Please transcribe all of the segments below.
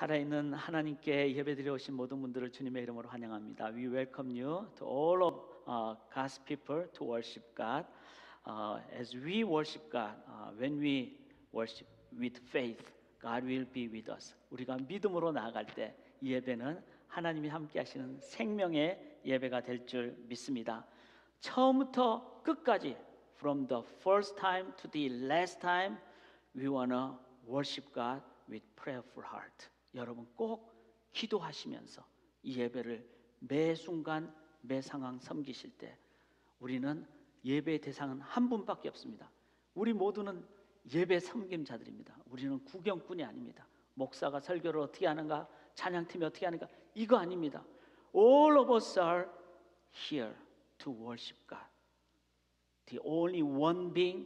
살아있는 하나님께 예배드려 오신 모든 분들을 주님의 이름으로 환영합니다. We welcome you to all of God's people to worship God. As we worship God, when we worship with faith, God will be with us. 우리가 믿음으로 나아갈 때 이 예배는 하나님이 함께 하시는 생명의 예배가 될 줄 믿습니다. 처음부터 끝까지 From the first time to the last time, we wanna worship God with prayerful heart. 여러분 꼭 기도하시면서 이 예배를 매 순간 매 상황 섬기실 때 우리는 예배의 대상은 한 분밖에 없습니다. 우리 모두는 예배 섬김자들입니다. 우리는 구경꾼이 아닙니다. 목사가 설교를 어떻게 하는가, 찬양팀이 어떻게 하는가, 이거 아닙니다. All of us are here to worship God. The only one being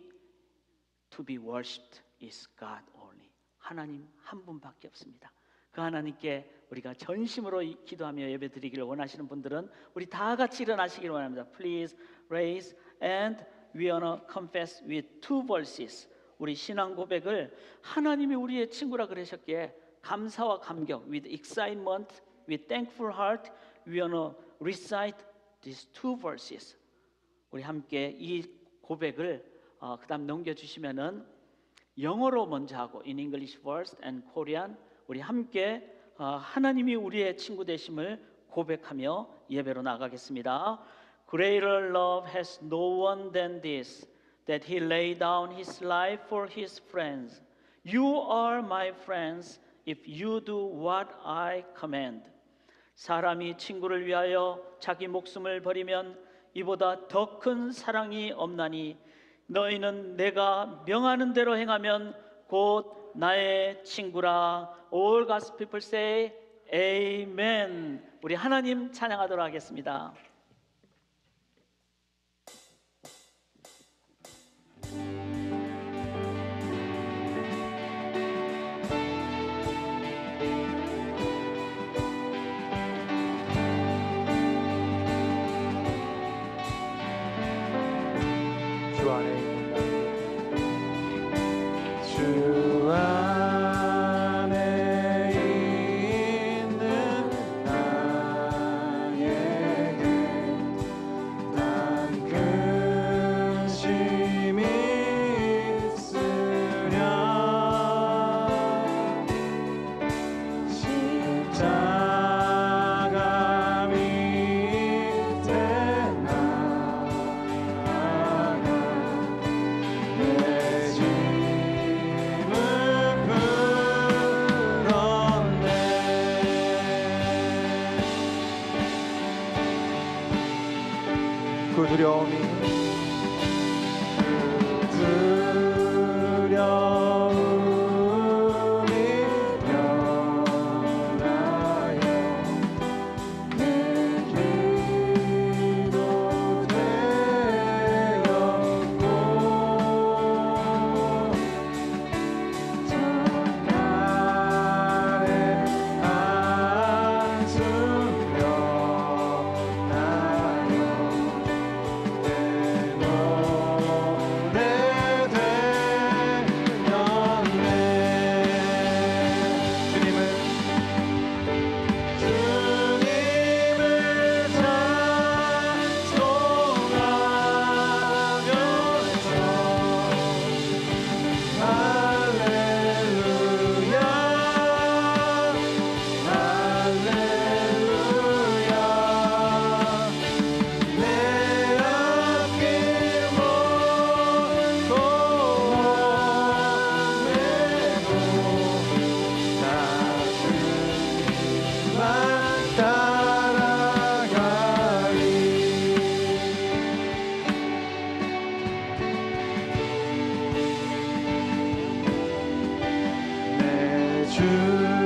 to be worshipped is God only. 하나님 한 분밖에 없습니다. 그 하나님께 우리가 전심으로 기도하며 예배드리기를 원하시는 분들은 우리 다 같이 일어나시기를 원합니다. Please raise and we wanna confess with two verses. 우리 신앙 고백을 하나님이 우리의 친구라 그러셨기에 감사와 감격, with excitement, with thankful heart, we wanna recite these two verses. 우리 함께 이 고백을 그 다음 넘겨주시면은 영어로 먼저 하고 in English first and Korean 우리 함께 하나님이 우리의 친구 되심을 고백하며 예배로 나가겠습니다. Greater love has no one than this, that he laid down his life for his friends. You are my friends if you do what I command. 사람이 친구를 위하여 자기 목숨을 버리면 이보다 더 큰 사랑이 없나니 너희는 내가 명하는 대로 행하면 곧 나의 친구라. All God's people say Amen. 우리 하나님 찬양하도록 하겠습니다. 주 안에 주 안에 있는 나에게 난 근심이 있으랴. 십자가 밑에 그 두려움이 변하여 내 기도 되었고 전날에 안수며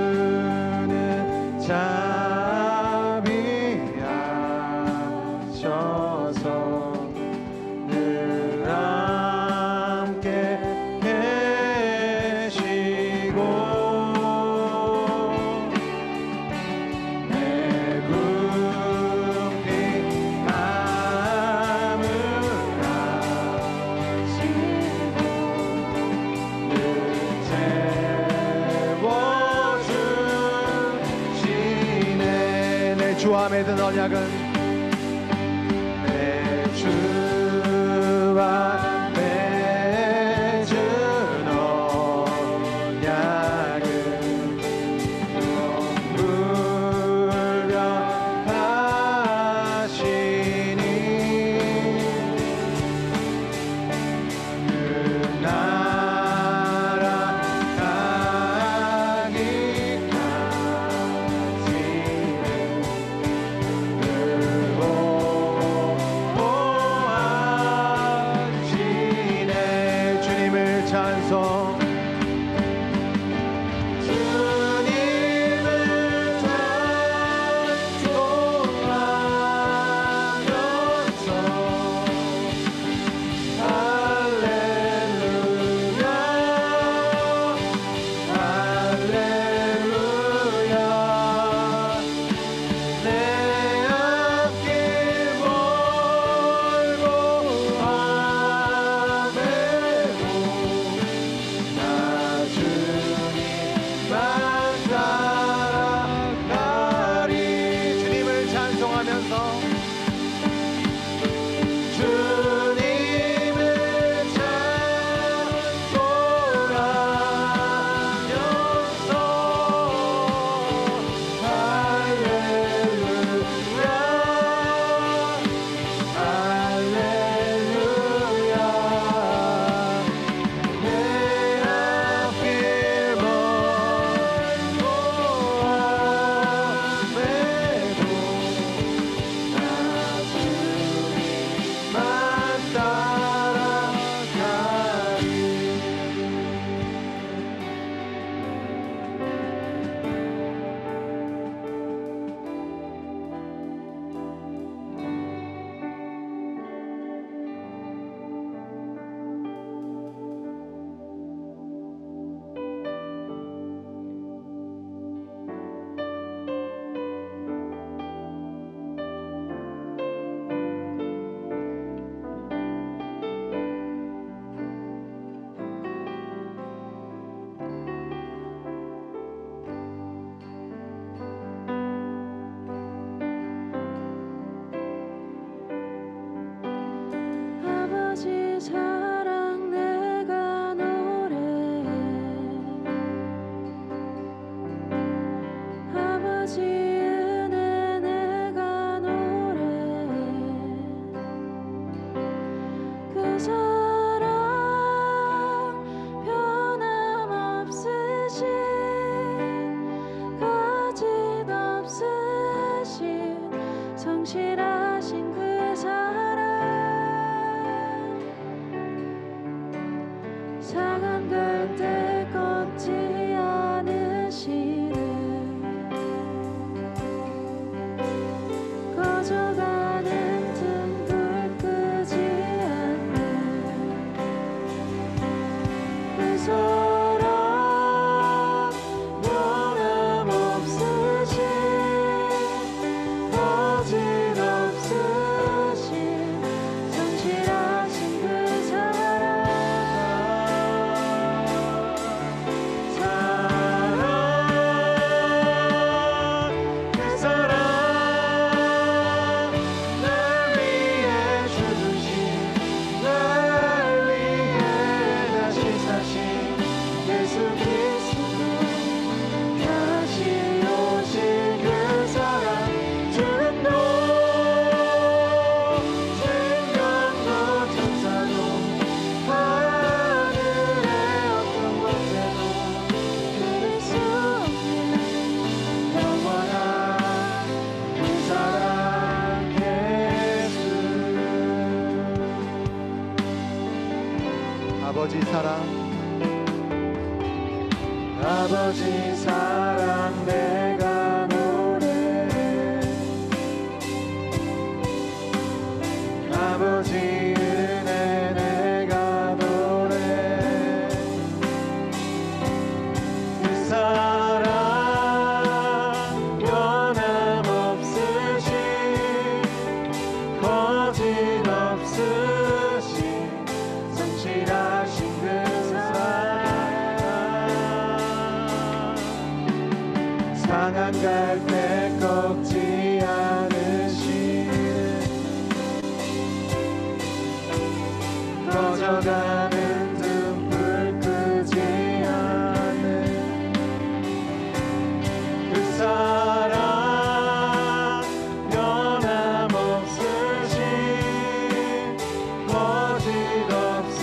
주는 자비하셔서 늘 함께 계시고 내 굽힌 마음을 아시고 늘 채워 주와 맺은 언약은 내 주와 맺은 언약은 불변하시니 그 나라 가기까지는 주님을 찬송 성실하신 그 사랑 상한 갈대 꺾지 않으시는 꺼져가는 등불 끄지 않는 그 사랑 변함없으신 거짓없으신 성실하신 그 사랑 그 사랑 날 위해 주신 날 위해 다시 사신 예수 그리스도 다시 오실 그 사랑 주님도 생명도 천사도 하늘의 어떤 권세도 그릴 수 없는 영원한 그 사랑 예수 아버지 사랑 아버지 사랑 내가 노래해 아버지 은혜 내가 노래해 그 사랑 변함없으신 거짓없으신 성실하신 그 사랑 상한 갈대 꺾지 스며가는 등불 끄지 않는 그 사랑 변함없으신 거짓없으신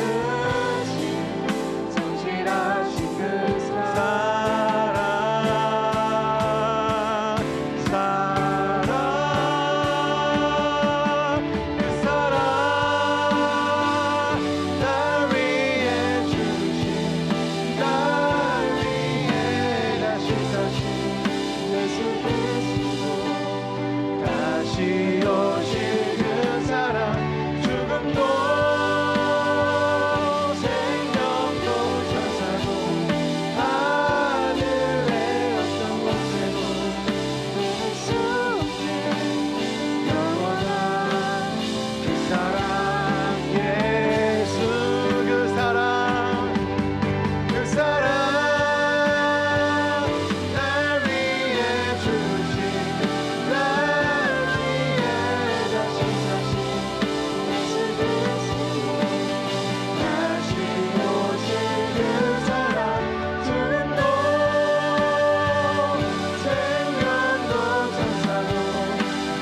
성실하신 그 사랑 그 사랑 날 위해 주신 날 위해 다시 사신 예수 그리스도 다시 오실 그 사랑 죽음도 생명도 천사도 하늘의 어떤 곳에도 끊을 수 없는 영원한 그 사랑 예수 그 사랑 그 사랑 날 위해 주신 날 위해 다시 사신 예수 그리스도 다시 오실 그 사랑 죽음도 생명도 천사도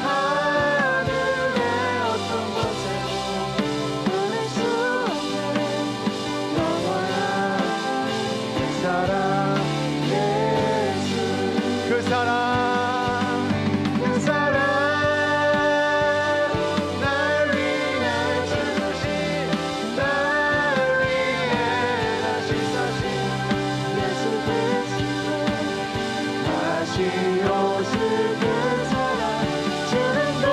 하늘의 어떤 곳에도 끊을 수 없는 영원한 그 사랑 예수 그 사랑 그 사랑 날 위해 주신 날 위해 다시 사신 예수 그리스도 다시 오실 그 사랑 죽음도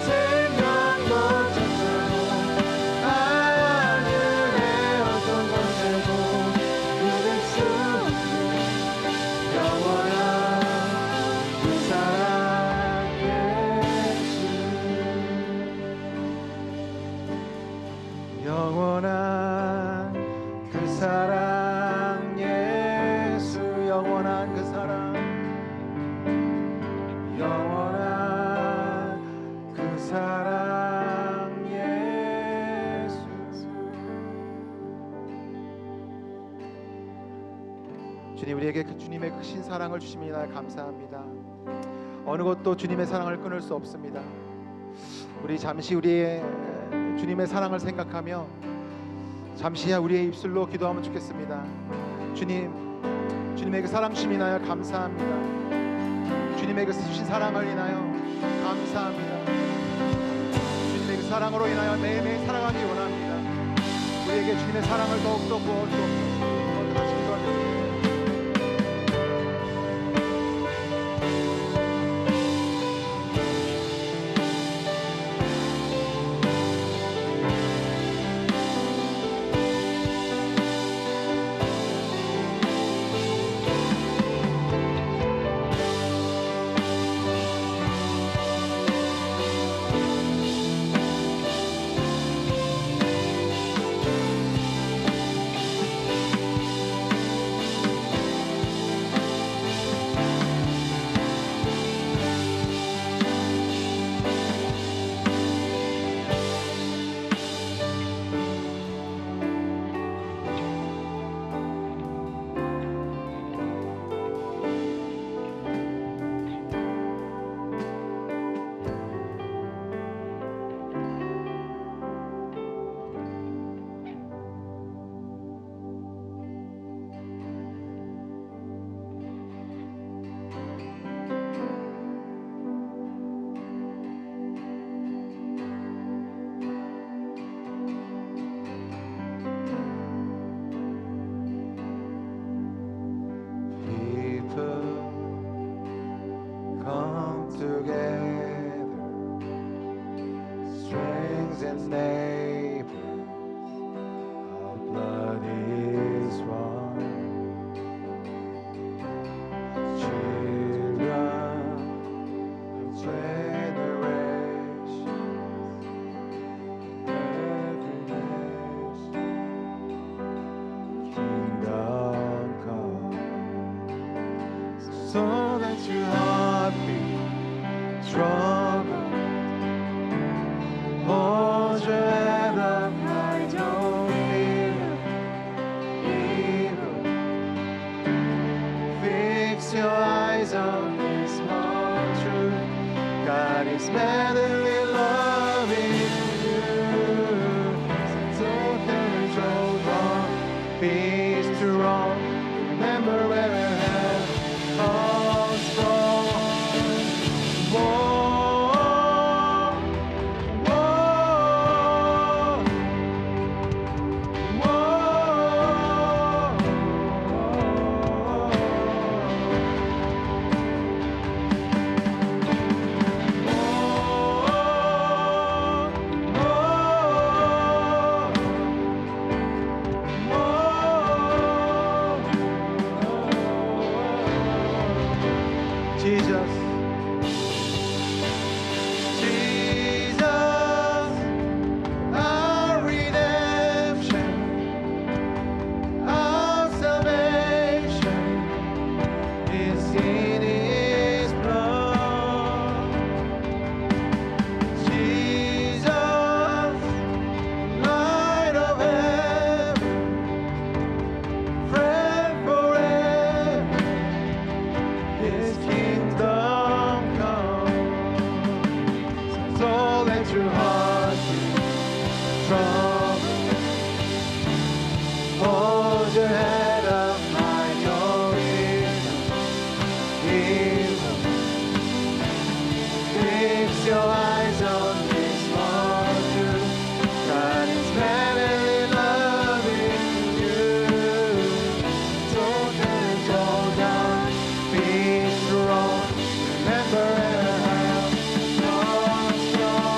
생명도 천사도 하늘의 어떤 곳에도 끊을 수 없는 영원한 그 사랑 예수 영원한 그 사랑 예수 영원한 그 사랑 영원한 그 사랑 예수 주님, 우리에게 그 주님의 크신 사랑을 주심이나 감사합니다. 어느 것도 주님의 사랑을 끊을 수 없습니다. 우리 잠시 우리의 주님의 사랑을 생각하며 잠시야 우리의 입술로 기도하면 좋겠습니다. 주님의 그 사랑 주심이 인하여 감사합니다. 주님의 그 주신 사랑을 인하여 감사합니다. 주님의 그 사랑으로 인하여 매일매일 살아가기 원합니다. 우리에게 주님의 사랑을 더욱더 부어 주옵소서. 같이 기도하겠습니다. come together, strangers and neighbors, our blood is one. Children of generations, every nation, kingdom come, so that your heart be troubled. Hold your head Fix your eyes on His small truth. God is madly loving you. So don't hold on, be strong. Remember where you have come from. Whoa, whoa, Jesus, Jesus, our redemption, our salvation is in His blood. Jesus, light of heaven, friend forever, His kingdom come. So let your heart be troubled. Hold your head up high, your evil. Fix your eyes on His small truth. God is madly loving you. Don't let it go down. Be strong. Remember Abraham. Strong, strong.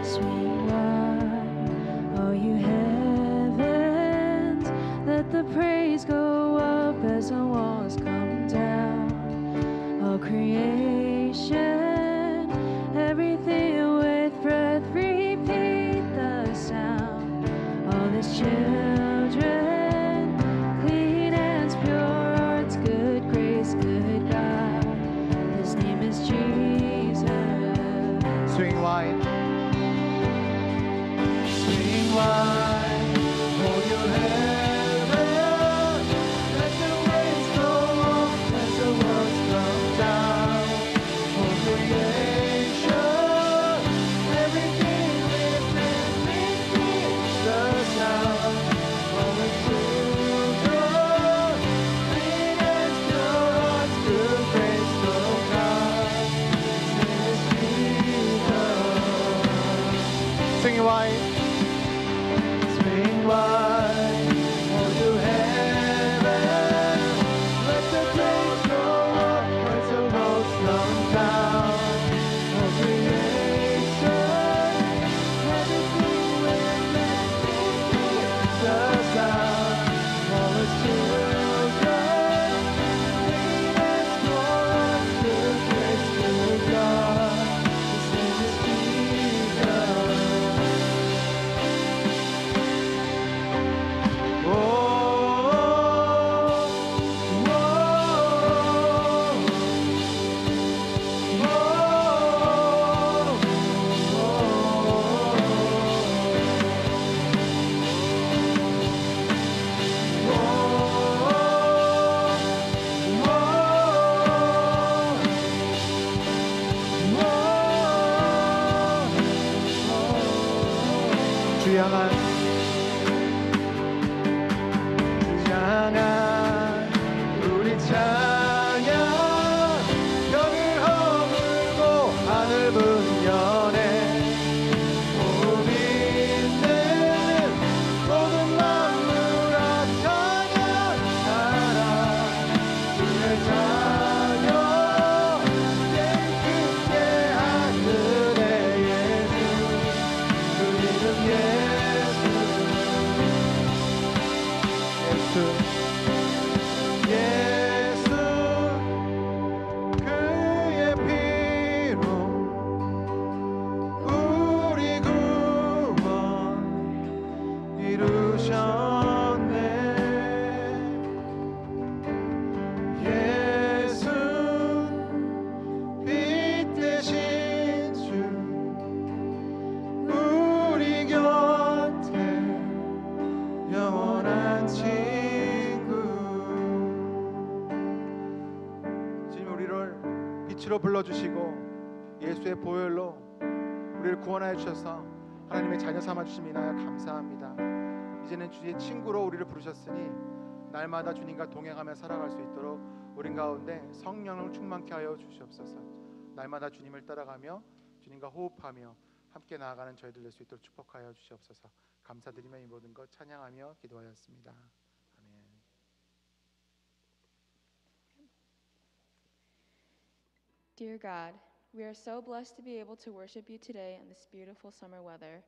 Sweet wine, oh you heavens, let the praise go up as the walls come down. All creation, everything with breath, repeat the sound. All His children, clean hands, pure hearts, good grace, good God. His name is Jesus. Swing wide. Swing wide. Hold your heaven. Let the waves go up as the words come down. All creation, everything within me beats the sound. All the children, clean hands, pure hearts, good grace, good God. His name is Jesus. Sing it wide. Swing wide, hold your heaven. Let the praise go up as the roads come down. All creation, everything within me beats the sound. All His children, clean hands, pure hearts, good grace, good God. His name is Jesus. 주양한 우리 찬양 벽을 허물고 하늘 분연해 우리는 모든 만물아 찬양하라 주의 자녀 깨끗게 하늘의 예수 그 이름 예수 예수 빛으로 불러주시고 예수의 보혈로 우리를 구원하여 주셔서 하나님의 자녀 삼아 주심이 인하여 감사합니다. 이제는 주의 친구로 우리를 부르셨으니 날마다 주님과 동행하며 살아갈 수 있도록 우리 가운데 성령을 충만케 하여 주시옵소서. 날마다 주님을 따라가며 주님과 호흡하며 함께 나아가는 저희들 될 수 있도록 축복하여 주시옵소서. 감사드리며 이 모든 것 찬양하며 기도하였습니다. 아멘. Dear God, we are so blessed to be able to worship you today in this beautiful summer weather.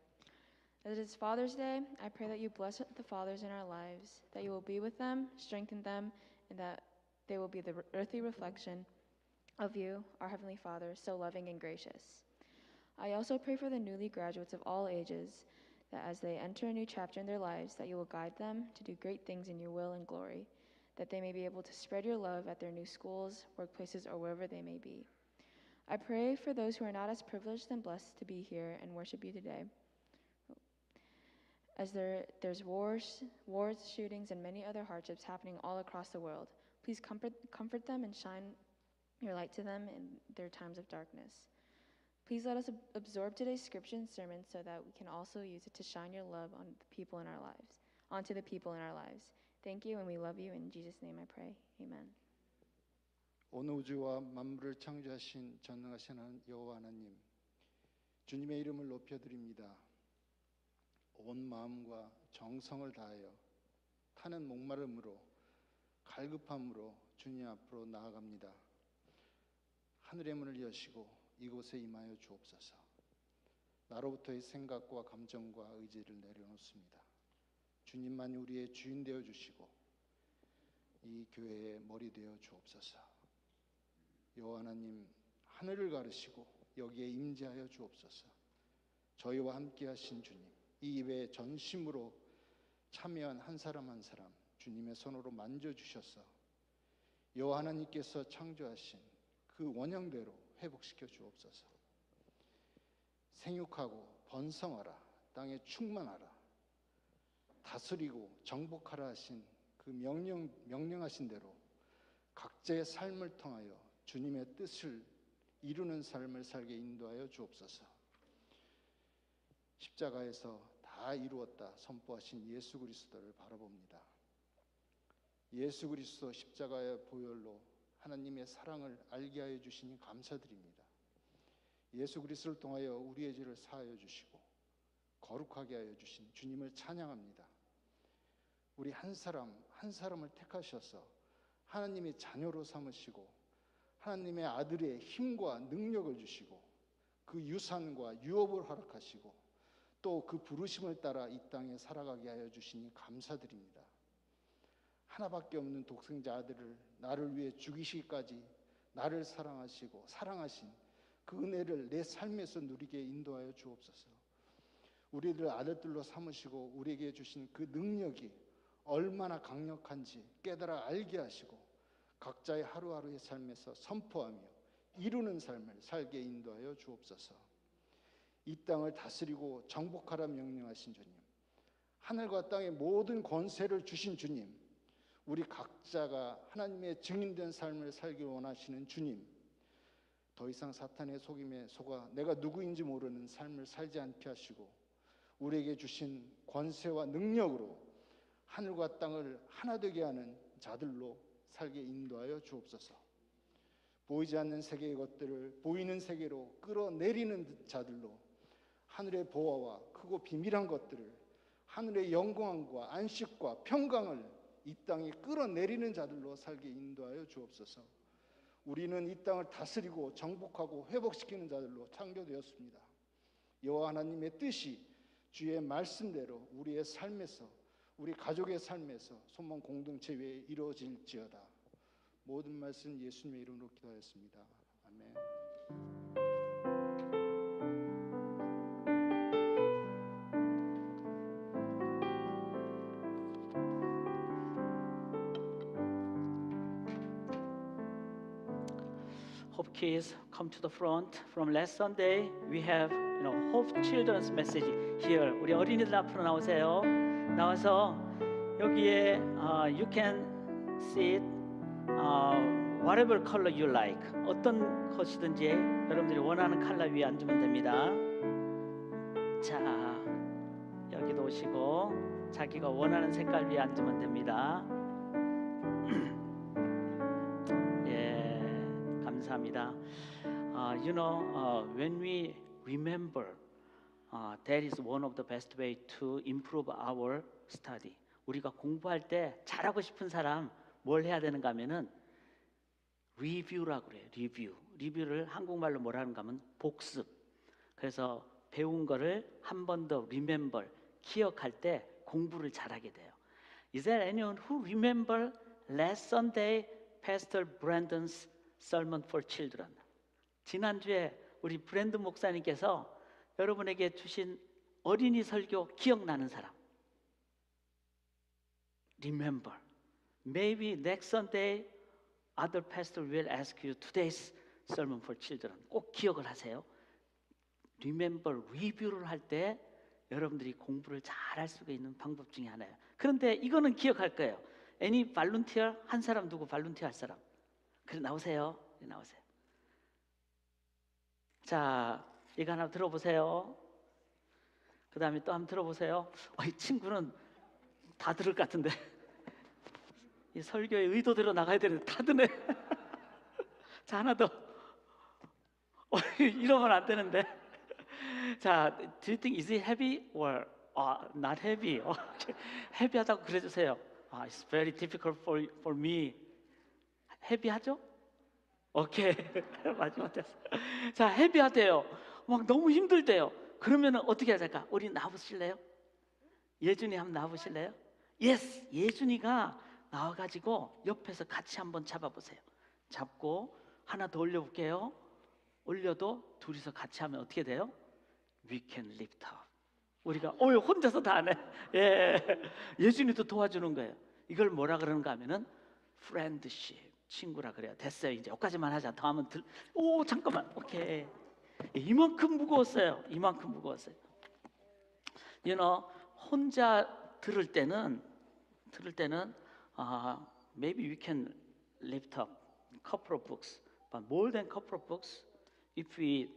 As it is Father's Day, I pray that you bless the fathers in our lives, that you will be with them, strengthen them, and that they will be the earthly reflection of you, our Heavenly Father, so loving and gracious. I also pray for the newly graduates of all ages, that as they enter a new chapter in their lives, that you will guide them to do great things in your will and glory, that they may be able to spread your love at their new schools, workplaces, or wherever they may be. I pray for those who are not as privileged and blessed to be here and worship you today. As there's wars, shootings, and many other hardships happening all across the world, please comfort them and shine your light to them in their times of darkness. Please let us absorb today's scripture and sermon so that we can also use it to shine your love on the people in our lives, onto the people in our lives. Thank you, and we love you. In Jesus' name I pray. Amen. 온 우주와 만물을 창조하신 전능하신 여호와 하나님, 주님의 이름을 높여드립니다. 온 마음과 정성을 다하여 타는 목마름으로 갈급함으로 주님 앞으로 나아갑니다. 하늘의 문을 여시고 이곳에 임하여 주옵소서. 나로부터의 생각과 감정과 의지를 내려놓습니다. 주님만이 우리의 주인 되어 주시고 이 교회의 머리 되어 주옵소서. 여호와 하나님, 하늘을 가르시고 여기에 임재하여 주옵소서. 저희와 함께 하신 주님, 이 예배에 전심으로 참여한 한 사람 한 사람 주님의 손으로 만져주셔서 여호와 하나님께서 창조하신 그 원형대로 회복시켜 주옵소서. 생육하고 번성하라, 땅에 충만하라, 다스리고 정복하라 하신 그 명령하신 대로 각자의 삶을 통하여 주님의 뜻을 이루는 삶을 살게 인도하여 주옵소서. 십자가에서 다 이루었다 선포하신 예수 그리스도를 바라봅니다. 예수 그리스도 십자가의 보혈로 하나님의 사랑을 알게 하여 주시니 감사드립니다. 예수 그리스도를 통하여 우리의 죄를 사하여 주시고 거룩하게 하여 주신 주님을 찬양합니다. 우리 한 사람 한 사람을 택하셔서 하나님의 자녀로 삼으시고 하나님의 아들의 힘과 능력을 주시고 그 유산과 유업을 허락하시고 또 그 부르심을 따라 이 땅에 살아가게 하여 주시니 감사드립니다. 하나밖에 없는 독생자 아들을 나를 위해 죽이시기까지 나를 사랑하시고 사랑하신 그 은혜를 내 삶에서 누리게 인도하여 주옵소서. 우리들 아들들로 삼으시고 우리에게 주신 그 능력이 얼마나 강력한지 깨달아 알게 하시고 각자의 하루하루의 삶에서 선포하며 이루는 삶을 살게 인도하여 주옵소서. 이 땅을 다스리고 정복하라 명령하신 주님, 하늘과 땅의 모든 권세를 주신 주님, 우리 각자가 하나님의 증인된 삶을 살기 원하시는 주님, 더 이상 사탄의 속임에 속아 내가 누구인지 모르는 삶을 살지 않게 하시고 우리에게 주신 권세와 능력으로 하늘과 땅을 하나 되게 하는 자들로 살게 인도하여 주옵소서. 보이지 않는 세계의 것들을 보이는 세계로 끌어내리는 자들로 하늘의 보화와 크고 비밀한 것들을 하늘의 영광과 안식과 평강을 이 땅에 끌어내리는 자들로 살게 인도하여 주옵소서. 우리는 이 땅을 다스리고 정복하고 회복시키는 자들로 창조되었습니다. 여호와 하나님의 뜻이 주의 말씀대로 우리의 삶에서 우리 가족의 삶에서 손먼 공동체 외에 이루어질지어다. 모든 말씀 예수님의 이름으로 기도하였습니다. 아멘. Hope kids come to the front. From last Sunday, we have Hope Children's message here. 우리 어린이들 앞으로 나오세요. 나와서 여기에 you can sit whatever color you like, 어떤 것이든지 여러분들이 원하는 컬러 위에 앉으면 됩니다. 자, 여기도 오시고 자기가 원하는 색깔 위에 앉으면 됩니다. 예, 감사합니다. You know, when we remember, that is one of the best way to improve our study. 우리가 공부할 때 잘하고 싶은 사람 뭘 해야 되는가 하면은 리뷰라고 그래요. 리뷰를 한국말로 뭐라 하는가 하면 복습. 그래서 배운 거를 한 번 더 remember, 기억할 때 공부를 잘하게 돼요. Is there anyone who remember last Sunday Pastor Brandon's sermon for children? 지난주에 우리 브랜든 목사님께서 여러분에게 주신 어린이 설교 기억나는 사람? Remember. Maybe next Sunday other pastor will ask you today's sermon for children. 꼭 기억을 하세요. Remember, 리뷰를 할 때 여러분들이 공부를 잘할 수가 있는 방법 중에 하나예요. 그런데 이거는 기억할 거예요. Any volunteer? 한 사람 누구 volunteer 할 사람? 그래 나오세요. 나오세요. 자, 이거 하나 들어보세요. 그 다음에 또 한번 들어보세요. 이 친구는 다 들을 것 같은데 이 설교의 의도대로 나가야 되는데 다 드네. 자, 하나 더. 이러면 안 되는데. 자, do you think is it heavy or not heavy? 헤비하다고 그래주세요. It's very difficult for me. 헤비하죠? 오케이. 마지막 됐어. 자, 헤비하대요. 막 너무 힘들대요. 그러면은 어떻게 해야 될까? 우리 나와보실래요? 예준이 한번 나와보실래요? Yes, 예준이가 나와가지고 옆에서 같이 한번 잡아보세요. 잡고 하나 더 올려볼게요. 올려도 둘이서 같이 하면 어떻게 돼요? We can lift up. 우리가 혼자서 다 하네. 예, 예준이도 도와주는 거예요. 이걸 뭐라 그러는가 하면은 friendship, 친구라 그래요. 됐어요. 이제 여기까지만 하자. 더 하면 잠깐만. 오케이. 이만큼 무거웠어요. 이만큼 무거웠어요. You know, 혼자 들을 때는 maybe we can lift up a couple of books, but more than a couple of books, if we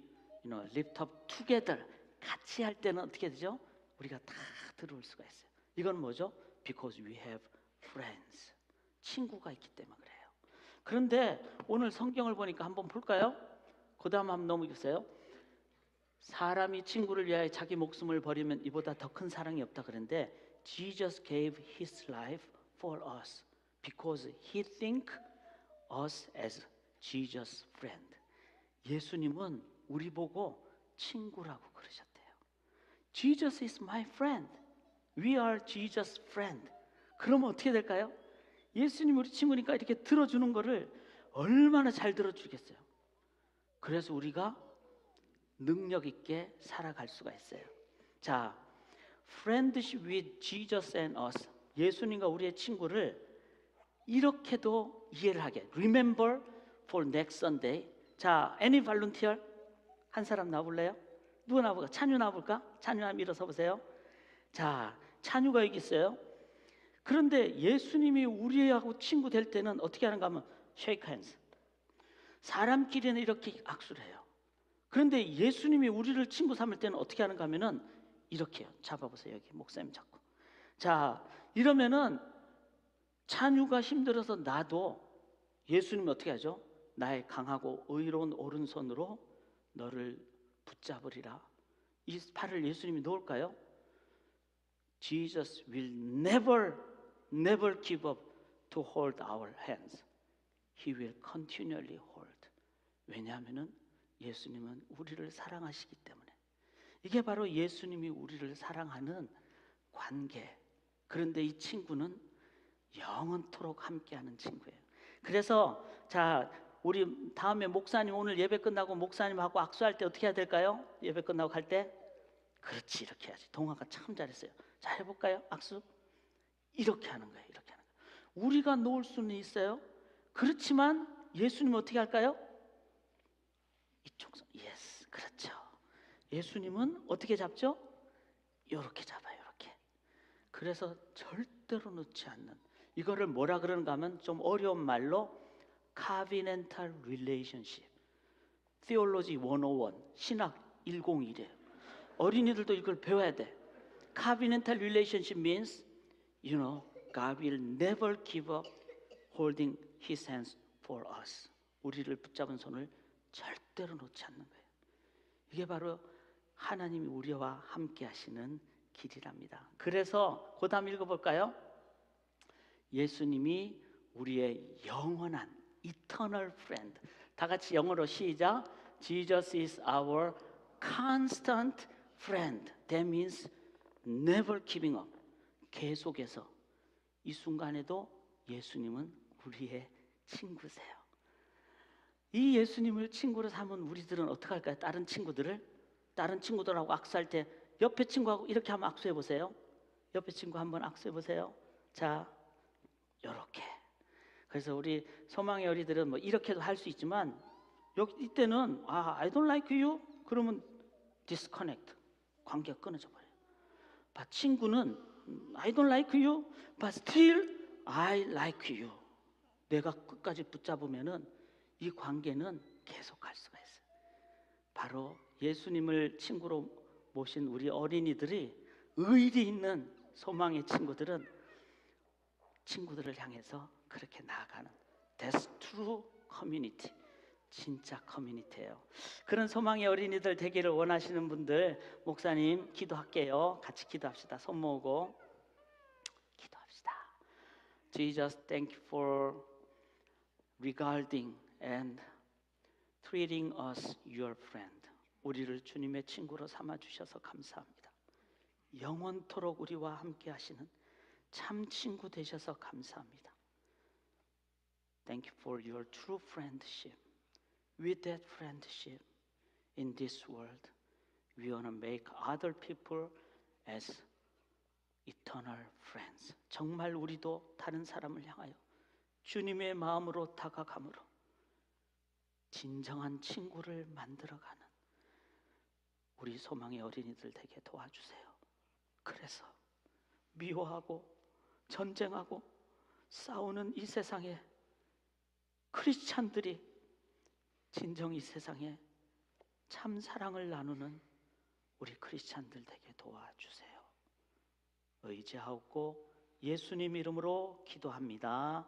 lift up together, 같이 할 때는 어떻게 되죠? 우리가 다 들어올 수가 있어요. 이건 뭐죠? Because we have friends. 친구가 있기 때문에 그래요. 그런데 오늘 성경을 보니까 한번 볼까요? 그 다음 한번 넘어주세요. 사람이 친구를 위하여 자기 목숨을 버리면 이보다 더 큰 사랑이 없다 그랬는데 Jesus gave His life for us because He think us as Jesus' friend. 예수님은 우리 보고 친구라고 그러셨대요. Jesus is my friend. We are Jesus' friend. 그러면 어떻게 될까요? 예수님 우리 친구니까 이렇게 들어주는 거를 얼마나 잘 들어주겠어요. 그래서 우리가 능력 있게 살아갈 수가 있어요. 자, friendship with Jesus and us. 예수님과 우리의 친구를 이렇게도 이해를 하게. Remember for next Sunday. 자, any volunteer? 한 사람 나와볼래요? 누가 나와볼까? 찬유 나와볼까? 찬유 한번 일어서 보세요. 자, 찬유가 여기 있어요. 그런데 예수님이 우리하고 친구 될 때는 어떻게 하는가 하면 shake hands. 사람끼리는 이렇게 악수를 해요. 그런데 예수님이 우리를 친구 삼을 때는 어떻게 하는가 하면은 이렇게요. 잡아보세요. 여기 목사님 잡고. 자, 이러면은 찬유가 힘들어서 나도 예수님이 어떻게 하죠? 나의 강하고 의로운 오른손으로 너를 붙잡으리라. 이 팔을 예수님이 놓을까요? Jesus will never give up to hold our hands. He will continually hold. 왜냐하면은 예수님은 우리를 사랑하시기 때문에. 이게 바로 예수님이 우리를 사랑하는 관계. 그런데 이 친구는 영원토록 함께하는 친구예요. 그래서 자, 우리 다음에 목사님 오늘 예배 끝나고 목사님하고 악수할 때 어떻게 해야 될까요? 예배 끝나고 갈 때? 그렇지, 이렇게 해야지. 동화가 참 잘했어요. 자, 해볼까요? 악수. 이렇게 하는 거예요. 이렇게 하는 거예요. 우리가 놓을 수는 있어요. 그렇지만 예수님은 어떻게 할까요? 이쪽 손. 예스, 그렇죠. 예수님은 어떻게 잡죠? 이렇게 잡아요. 이렇게. 그래서 절대로 놓지 않는. 이거를 뭐라 그러는가 하면 좀 어려운 말로 covenantal relationship, theology 101, 신학 101이에요. 어린이들도 이걸 배워야 돼. Covenantal relationship means, God will never give up holding His hands for us. 우리를 붙잡은 손을 절대로 놓지 않는 거예요. 이게 바로 하나님이 우리와 함께 하시는 길이랍니다. 그래서 그 다음 읽어볼까요? 예수님이 우리의 영원한 eternal friend. 다 같이 영어로 시작. Jesus is our constant friend. That means never giving up. 계속해서 이 순간에도 예수님은 우리의 친구세요. 이 예수님을 친구로 삼은 우리들은 어떻게 할까요? 다른 친구들하고 악수할 때 옆에 친구하고 이렇게 한번 악수해 보세요. 옆에 친구 한번 악수해 보세요. 자, 이렇게. 그래서 우리 소망의 어린이들은 뭐 이렇게도 할 수 있지만 이때는 I don't like you 그러면 disconnect, 관계가 끊어져 버려요. 친구는 I don't like you but still I like you. 내가 끝까지 붙잡으면은 이 관계는 계속할 수가 있어요. 바로 예수님을 친구로 모신 우리 어린이들이 의리 있는 소망의 친구들을 향해서 그렇게 나아가는 That's true community. 진짜 커뮤니티예요. 그런 소망의 어린이들 되기를 원하시는 분들, 목사님 기도할게요. 같이 기도합시다. 손 모으고 기도합시다. Jesus, thank you for regarding and treating us your friend. 우리를 주님의 친구로 삼아 주셔서 감사합니다. 영원토록 우리와 함께 하시는 참 친구 되셔서 감사합니다. Thank you for your true friendship. With that friendship in this world, we want to make other people as eternal friends. 정말 우리도 다른 사람을 향하여 주님의 마음으로 다가감으로 진정한 친구를 만들어가는 우리 소망의 어린이들 되게 도와주세요. 그래서 미워하고 전쟁하고 싸우는 이 세상에 크리스찬들이 진정 이 세상에 참 사랑을 나누는 우리 크리스찬들 되게 도와주세요. 의지하고 예수님 이름으로 기도합니다.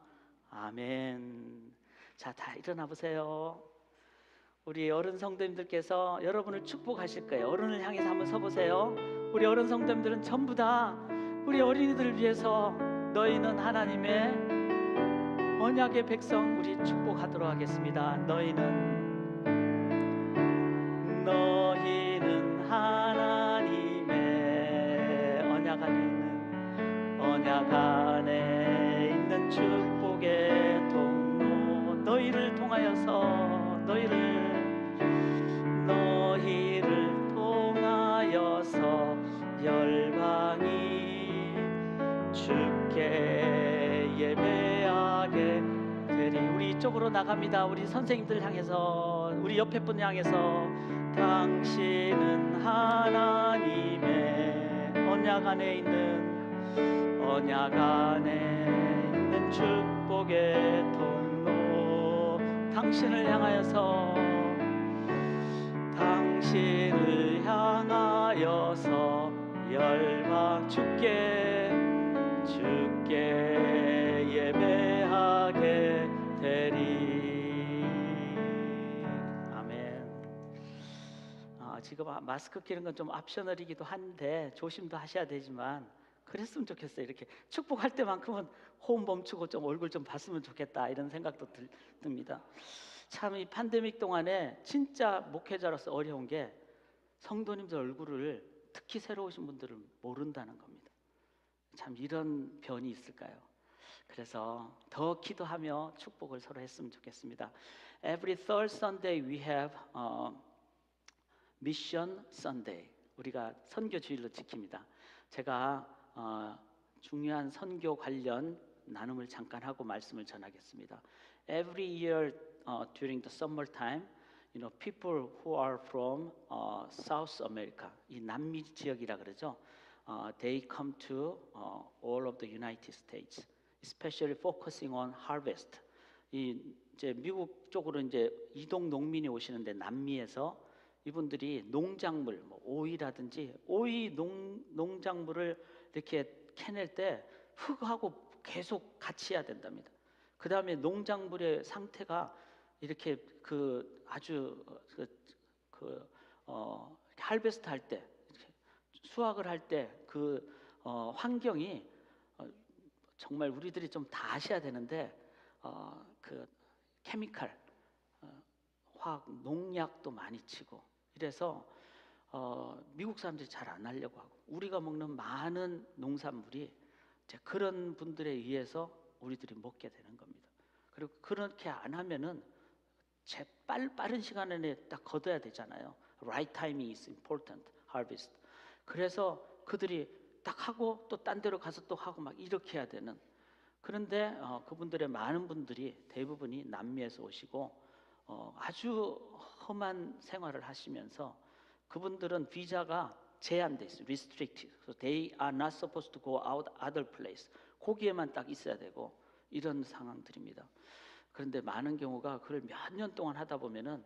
아멘. 자, 다 일어나 보세요. 우리 어른 성도님들께서 여러분을 축복하실 거예요. 어른을 향해서 한번 서보세요. 우리 어른 성도님들은 전부 다 우리 어린이들을 위해서 너희는 하나님의 언약의 백성, 우리 축복하도록 하겠습니다. 너희는 하나님의 언약 안에 있는 축복의 통로. 너희를 통하여서 열방이 주께 예배하게 되리. 우리 이쪽으로 나갑니다. 우리 선생님들 향해서, 우리 옆에 분 향해서 당신은 하나님의 언약 안에 있는 축복의 통로. 당신을 향하여서 열방 주께 예배하게 되리. 아멘. 지금 마스크 끼는 건 좀 옵셔널이기도 한데 조심도 하셔야 되지만 그랬으면 좋겠어요. 이렇게 축복할 때만큼은 호흡 멈추고 좀 얼굴 좀 봤으면 좋겠다, 이런 생각도 듭니다. 참 이 팬데믹 동안에 진짜 목회자로서 어려운 게 성도님들 얼굴을, 특히 새로 오신 분들은 모른다는 겁니다. 참 이런 변이 있을까요? 그래서 더 기도하며 축복을 서로 했으면 좋겠습니다. Every third Sunday we have Mission Sunday. 우리가 선교 주일로 지킵니다. 제가 중요한 선교 관련 나눔을 잠깐 하고 말씀을 전하겠습니다. Every year during the summer time, people who are from South America, 이 남미 지역이라 그러죠. They come to all of the United States. especially focusing on harvest. 이 이제 미국 쪽으로 이제 이동 농민이 오시는데 남미에서 이분들이 농작물, 뭐 오이라든지 오이 농작물을 이렇게 캐낼 때 흙하고 계속 같이 해야 된답니다. 그 다음에 농작물의 상태가 이렇게 그 아주 할베스트 할 때, 수확을 할 때 그 환경이 정말 우리들이 좀 다 아셔야 되는데 그 케미칼, 화학 농약도 많이 치고 이래서 미국 사람들이 잘 안 하려고 하고 우리가 먹는 많은 농산물이 이제 그런 분들에 의해서 우리들이 먹게 되는 겁니다. 그리고 그렇게 안 하면은 빠른 시간 안에 딱 거둬야 되잖아요. Right timing is important. Harvest. 그래서 그들이 딱 하고 또 딴 데로 가서 또 하고 막 이렇게 해야 되는. 그런데 그분들의 많은 분들이 대부분이 남미에서 오시고 아주 험한 생활을 하시면서 그분들은 비자가 제한돼 있어요. Restricted. So they are not supposed to go out other place. 거기에만 딱 있어야 되고 이런 상황들입니다. 그런데 많은 경우가 그걸 몇 년 동안 하다 보면은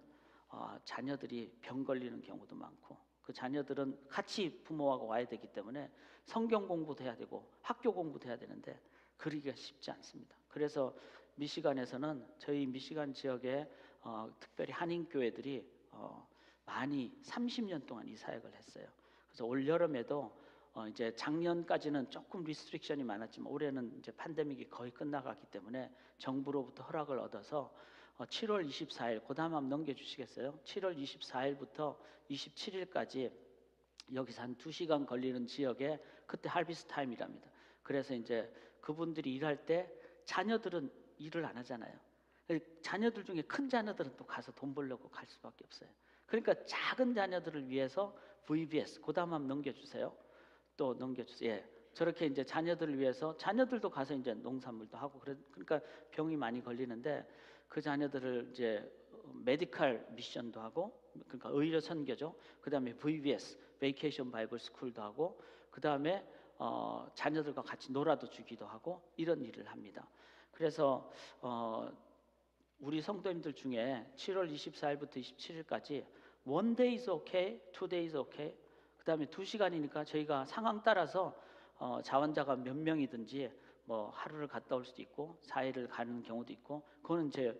자녀들이 병 걸리는 경우도 많고 그 자녀들은 같이 부모하고 와야 되기 때문에 성경 공부도 해야 되고 학교 공부도 해야 되는데 그러기가 쉽지 않습니다. 그래서 미시간에서는 저희 미시간 지역에 특별히 한인 교회들이 많이 30년 동안 이 사역을 했어요. 그래서 올 여름에도 이제 작년까지는 조금 리스트릭션이 많았지만 올해는 이제 팬데믹이 거의 끝나가기 때문에 정부로부터 허락을 얻어서 7월 24일 그다음 한번 넘겨주시겠어요? 7월 24일부터 27일까지 여기서 한 2시간 걸리는 지역에 그때 할비스 타임이랍니다. 그래서 이제 그분들이 일할 때 자녀들은 일을 안 하잖아요. 자녀들 중에 큰 자녀들은 또 가서 돈 벌려고 갈 수밖에 없어요. 그러니까 작은 자녀들을 위해서 VBS 그다음 한번 넘겨주세요. 또 넘겨주세요. 예. 저렇게 이제 자녀들을 위해서 자녀들도 가서 이제 농산물도 하고 그러니까 병이 많이 걸리는데 그 자녀들을 이제 메디컬 미션도 하고 그러니까 의료 선교죠. 그다음에 VBS 베이케이션 바이블 스쿨도 하고 그다음에 자녀들과 같이 놀아도 주기도 하고 이런 일을 합니다. 그래서 우리 성도님들 중에 7월 24일부터 27일까지 one day is okay, two days okay. 그다음에 2시간이니까 저희가 상황 따라서 자원자가 몇 명이든지 뭐 하루를 갔다 올 수도 있고 4일을 가는 경우도 있고 그거는 이제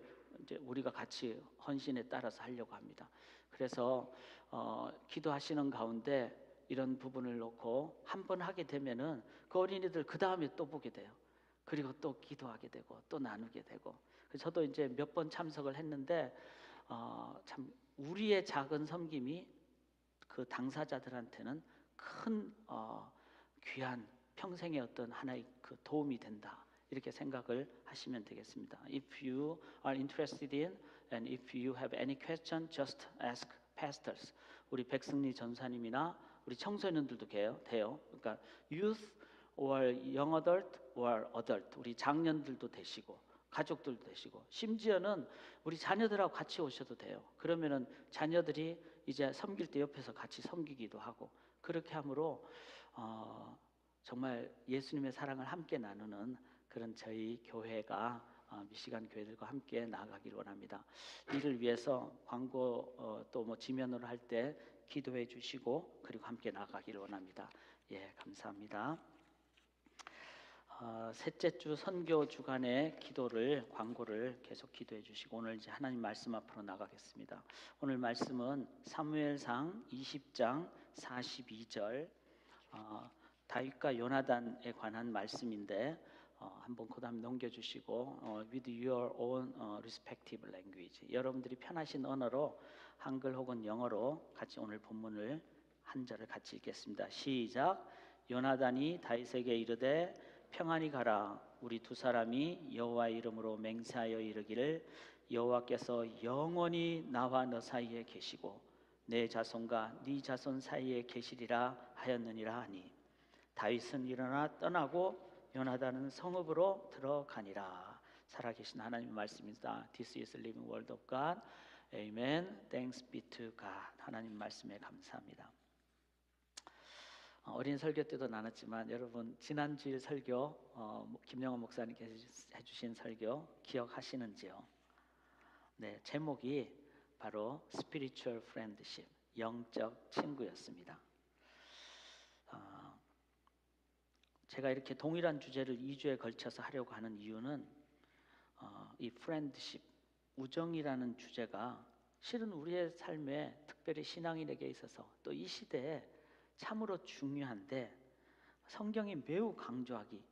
우리가 같이 헌신에 따라서 하려고 합니다. 그래서 기도하시는 가운데 이런 부분을 놓고 한 번 하게 되면은 그 어린이들 그 다음에 또 보게 돼요. 그리고 또 기도하게 되고 또 나누게 되고. 그래서 저도 이제 몇 번 참석을 했는데 참 우리의 작은 섬김이 그 당사자들한테는 큰 귀한 평생의 어떤 하나의 그 도움이 된다. 이렇게 생각을 하시면 되겠습니다. If you are interested in and if you have any question, just ask pastors. 우리 백승리 전사님이나 우리 청소년들도 돼요. 그러니까 youth or young adult or adult. 우리 장년들도 되시고 가족들도 되시고 심지어는 우리 자녀들하고 같이 오셔도 돼요. 그러면은 자녀들이 이제 섬길 때 옆에서 같이 섬기기도 하고 그렇게 함으로 정말 예수님의 사랑을 함께 나누는 그런 저희 교회가 미시간 교회들과 함께 나아가기를 원합니다. 이를 위해서 광고 또 뭐 지면으로 할 때 기도해 주시고 그리고 함께 나아가기를 원합니다. 예, 감사합니다. 셋째 주 선교 주간의 기도를 광고를 계속 기도해 주시고 오늘 이제 하나님 말씀 앞으로 나가겠습니다. 오늘 말씀은 사무엘상 20장 42절 다윗과 요나단에 관한 말씀인데 한번 그다음 넘겨주시고 with your own respective language 여러분들이 편하신 언어로 한글 혹은 영어로 같이 오늘 본문을 한 절을 같이 읽겠습니다. 시작. 요나단이 다윗에게 이르되 평안히 가라. 우리 두 사람이 여호와의 이름으로 맹세하여 이르기를 여호와께서 영원히 나와 너 사이에 계시고 내 자손과 네 자손 사이에 계시리라 하였느니라 하니 다윗은 일어나 떠나고 요나단은 성읍으로 들어가니라. 살아계신 하나님의 말씀입니다. This is the living word of God. Amen. Thanks be to God. 하나님 말씀에 감사합니다. 어린 설교 때도 나눴지만 여러분 지난주일 설교 김영원 목사님께서 해주신 설교 기억하시는지요? 네, 제목이 바로 Spiritual Friendship, 영적 친구였습니다. 제가 이렇게 동일한 주제를 2주에 걸쳐서 하려고 하는 이유는 이 friendship, 우정이라는 주제가 실은 우리의 삶에 특별히 신앙인에게 있어서 또 이 시대에 참으로 중요한데 성경이 매우 강조하기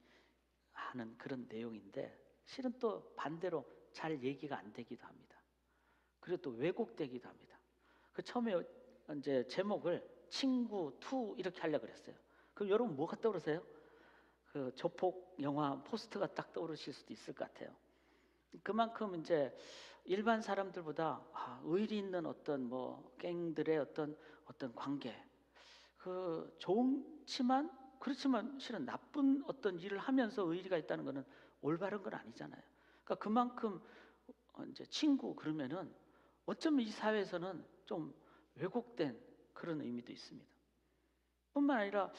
하는 그런 내용인데 실은 또 반대로 잘 얘기가 안 되기도 합니다. 그리고 또 왜곡되기도 합니다. 그 처음에 이제 제목을 친구 2 이렇게 하려고 그랬어요. 그럼 여러분 뭐가 떠오르세요? 그 조폭 영화 포스터가 딱 떠오르실 수도 있을 것 같아요. 그만큼 이제 일반 사람들보다 의리 있는 어떤 뭐 갱들의 어떤 관계, 그 좋지만 그렇지만 실은 나쁜 어떤 일을 하면서 의리가 있다는 것은 올바른 건 아니잖아요. 그러니까 그만큼 이제 친구 그러면은 어쩌면 이 사회에서는 좀 왜곡된 그런 의미도 있습니다. 뿐만 아니라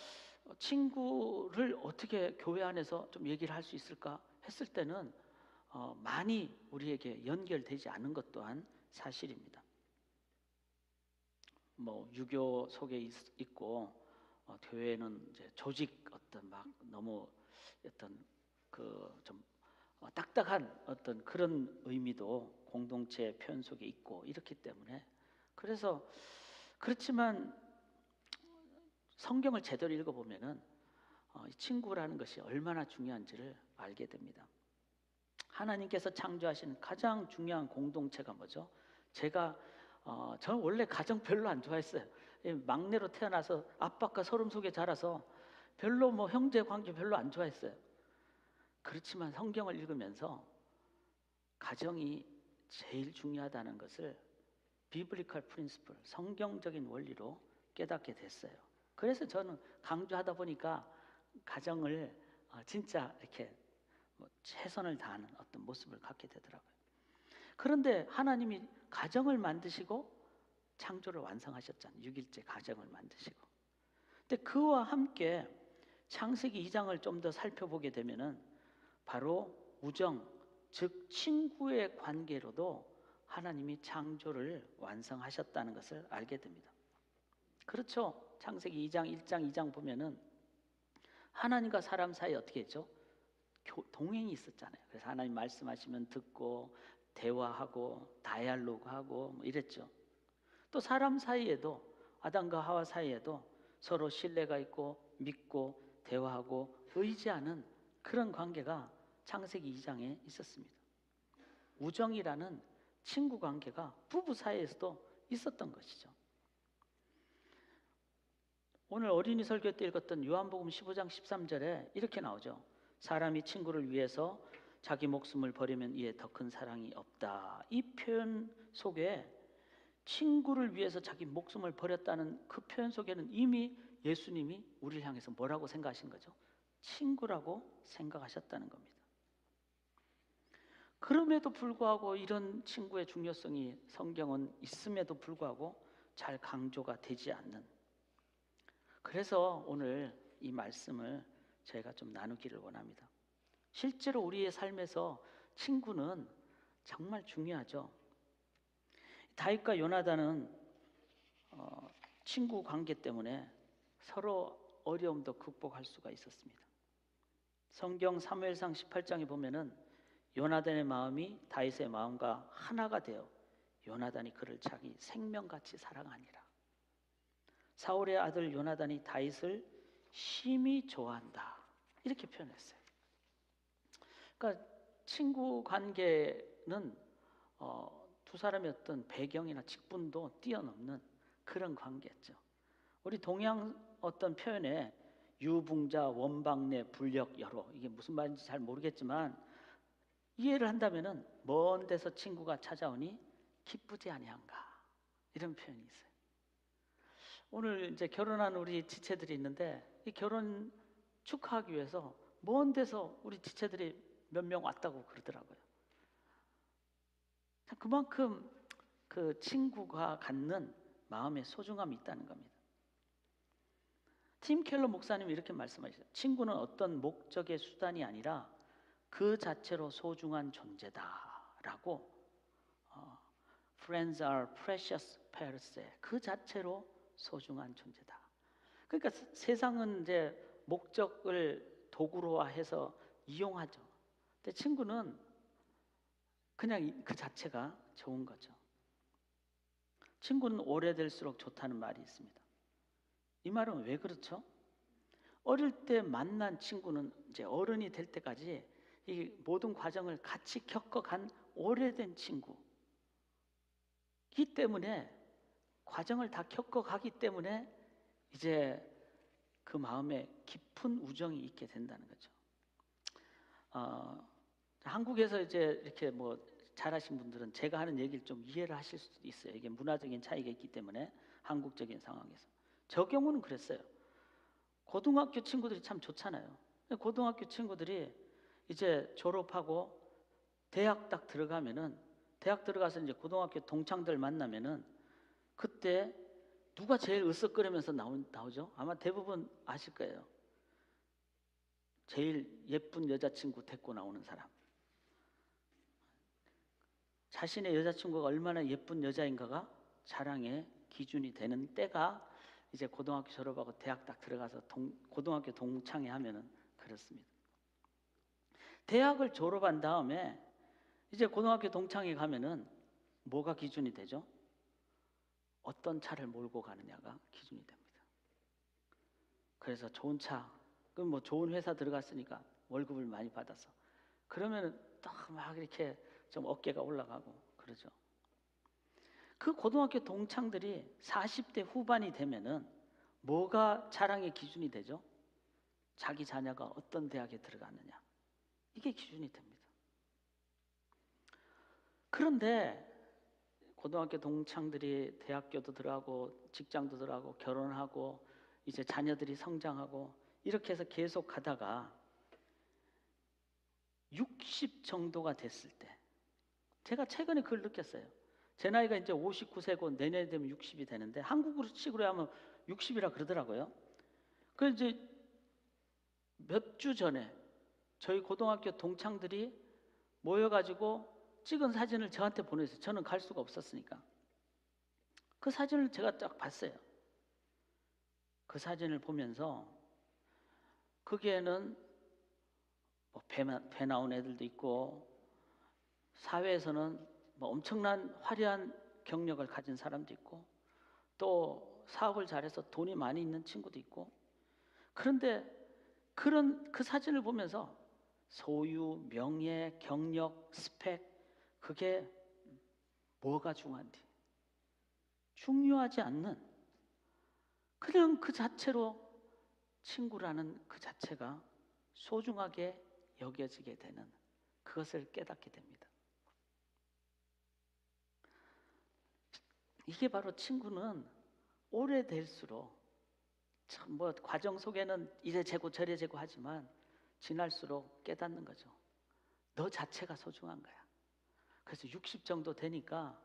친구를 어떻게 교회 안에서 좀 얘기를 할 수 있을까 했을 때는 많이 우리에게 연결되지 않은 것 또한 사실입니다. 뭐 유교 속에 있고 교회는 이제 조직 어떤 막 너무 어떤 그 좀 딱딱한 어떤 그런 의미도 공동체 표현 속에 있고 이렇기 때문에 그래서 그렇지만 성경을 제대로 읽어보면은 이 친구라는 것이 얼마나 중요한지를 알게 됩니다. 하나님께서 창조하신 가장 중요한 공동체가 뭐죠? 저는 원래 가정 별로 안 좋아했어요. 막내로 태어나서 아빠가 서름 속에 자라서 별로 뭐 형제 관계 별로 안 좋아했어요. 그렇지만 성경을 읽으면서 가정이 제일 중요하다는 것을 비블리컬 프린시플, 성경적인 원리로 깨닫게 됐어요. 그래서 저는 강조하다 보니까 가정을 진짜 이렇게 최선을 다하는 어떤 모습을 갖게 되더라고요. 그런데 하나님이 가정을 만드시고 창조를 완성하셨잖아요. 6일째 가정을 만드시고. 근데 그와 함께 창세기 2장을 좀 더 살펴보게 되면은 바로 우정, 즉 친구의 관계로도 하나님이 창조를 완성하셨다는 것을 알게 됩니다. 그렇죠. 창세기 2장, 1장, 2장 보면은 하나님과 사람 사이에 어떻게 했죠? 동행이 있었잖아요. 그래서 하나님 말씀하시면 듣고 대화하고 다이알로그하고 뭐 이랬죠. 또 사람 사이에도 아담과 하와 사이에도 서로 신뢰가 있고 믿고 대화하고 의지하는 그런 관계가 창세기 2장에 있었습니다. 우정이라는 친구 관계가 부부 사이에서도 있었던 것이죠. 오늘 어린이 설교 때 읽었던 요한복음 15장 13절에 이렇게 나오죠. 사람이 친구를 위해서 자기 목숨을 버리면 이에 더 큰 사랑이 없다. 이 표현 속에 친구를 위해서 자기 목숨을 버렸다는 그 표현 속에는 이미 예수님이 우리를 향해서 뭐라고 생각하신 거죠? 친구라고 생각하셨다는 겁니다. 그럼에도 불구하고 이런 친구의 중요성이 성경은 있음에도 불구하고 잘 강조가 되지 않는, 그래서 오늘 이 말씀을 저희가 좀 나누기를 원합니다. 실제로 우리의 삶에서 친구는 정말 중요하죠. 다윗과 요나단은 친구 관계 때문에 서로 어려움도 극복할 수가 있었습니다. 성경 사무엘상 18장에 보면은 요나단의 마음이 다윗의 마음과 하나가 되어 요나단이 그를 자기 생명같이 사랑하니라. 사울의 아들 요나단이 다윗을 심히 좋아한다. 이렇게 표현했어요. 그러니까 친구 관계는 두 사람의 어떤 배경이나 직분도 뛰어넘는 그런 관계였죠. 우리 동양 어떤 표현에 유붕자, 원방내, 불력, 여로, 이게 무슨 말인지 잘 모르겠지만 이해를 한다면은 먼 데서 친구가 찾아오니 기쁘지 아니한가, 이런 표현이 있어요. 오늘 이제 결혼한 우리 지체들이 있는데 이 결혼 축하하기 위해서 먼 데서 우리 지체들이 몇 명 왔다고 그러더라고요. 그만큼 그 친구가 갖는 마음의 소중함이 있다는 겁니다. 팀 켈러 목사님이 이렇게 말씀하셨어요. 친구는 어떤 목적의 수단이 아니라 그 자체로 소중한 존재다라고. Friends are precious per se. 그 자체로 소중한 존재다. 그러니까 세상은 이제 목적을 도구로화해서 이용하죠. 근데 친구는 그냥 그 자체가 좋은 거죠. 친구는 오래될수록 좋다는 말이 있습니다. 이 말은 왜 그렇죠? 어릴 때 만난 친구는 이제 어른이 될 때까지 이 모든 과정을 같이 겪어간 오래된 친구이기 때문에, 과정을 다 겪어가기 때문에 이제 그 마음에 깊은 우정이 있게 된다는 거죠. 한국에서 이제 이렇게 뭐 잘하신 분들은 제가 하는 얘기를 좀 이해를 하실 수도 있어요. 이게 문화적인 차이가 있기 때문에 한국적인 상황에서. 저 경우는 그랬어요. 고등학교 친구들이 참 좋잖아요. 고등학교 친구들이 이제 졸업하고 대학 딱 들어가면은, 대학 들어가서 이제 고등학교 동창들 만나면은 그때 누가 제일 으쓱거리면서 나오죠? 아마 대부분 아실 거예요. 제일 예쁜 여자친구 데리고 나오는 사람. 자신의 여자친구가 얼마나 예쁜 여자인가가 자랑의 기준이 되는 때가 이제 고등학교 졸업하고 대학 딱 들어가서 고등학교 동창회 하면은 그렇습니다. 대학을 졸업한 다음에 이제 고등학교 동창회 가면은 뭐가 기준이 되죠? 어떤 차를 몰고 가느냐가 기준이 됩니다. 그래서 좋은 차, 그럼 뭐 좋은 회사 들어갔으니까 월급을 많이 받아서 그러면은 또 막 이렇게 좀 어깨가 올라가고 그러죠. 그 고등학교 동창들이 40대 후반이 되면은 뭐가 자랑의 기준이 되죠? 자기 자녀가 어떤 대학에 들어갔느냐, 이게 기준이 됩니다. 그런데 고등학교 동창들이 대학교도 들어가고 직장도 들어가고 결혼하고 이제 자녀들이 성장하고 이렇게 해서 계속 가다가 60 정도가 됐을 때, 제가 최근에 그걸 느꼈어요. 제 나이가 이제 59세고 내년에 되면 60이 되는데 한국식으로 하면 60이라 그러더라고요. 그래서 이제 몇 주 전에 저희 고등학교 동창들이 모여가지고 찍은 사진을 저한테 보내주세요. 저는 갈 수가 없었으니까. 그 사진을 제가 딱 봤어요. 그 사진을 보면서 거기에는 뭐 배 나온 애들도 있고 사회에서는 뭐 엄청난 화려한 경력을 가진 사람도 있고 또 사업을 잘해서 돈이 많이 있는 친구도 있고, 그런데 그런 그 사진을 보면서 소유, 명예, 경력, 스펙, 그게 뭐가 중요한지, 중요하지 않는, 그냥 그 자체로 친구라는 그 자체가 소중하게 여겨지게 되는, 그것을 깨닫게 됩니다. 이게 바로 친구는 오래될수록 참 뭐 과정 속에는 이래 재고 저래 재고 하지만 지날수록 깨닫는 거죠. 너 자체가 소중한 거야. 그래서 60 정도 되니까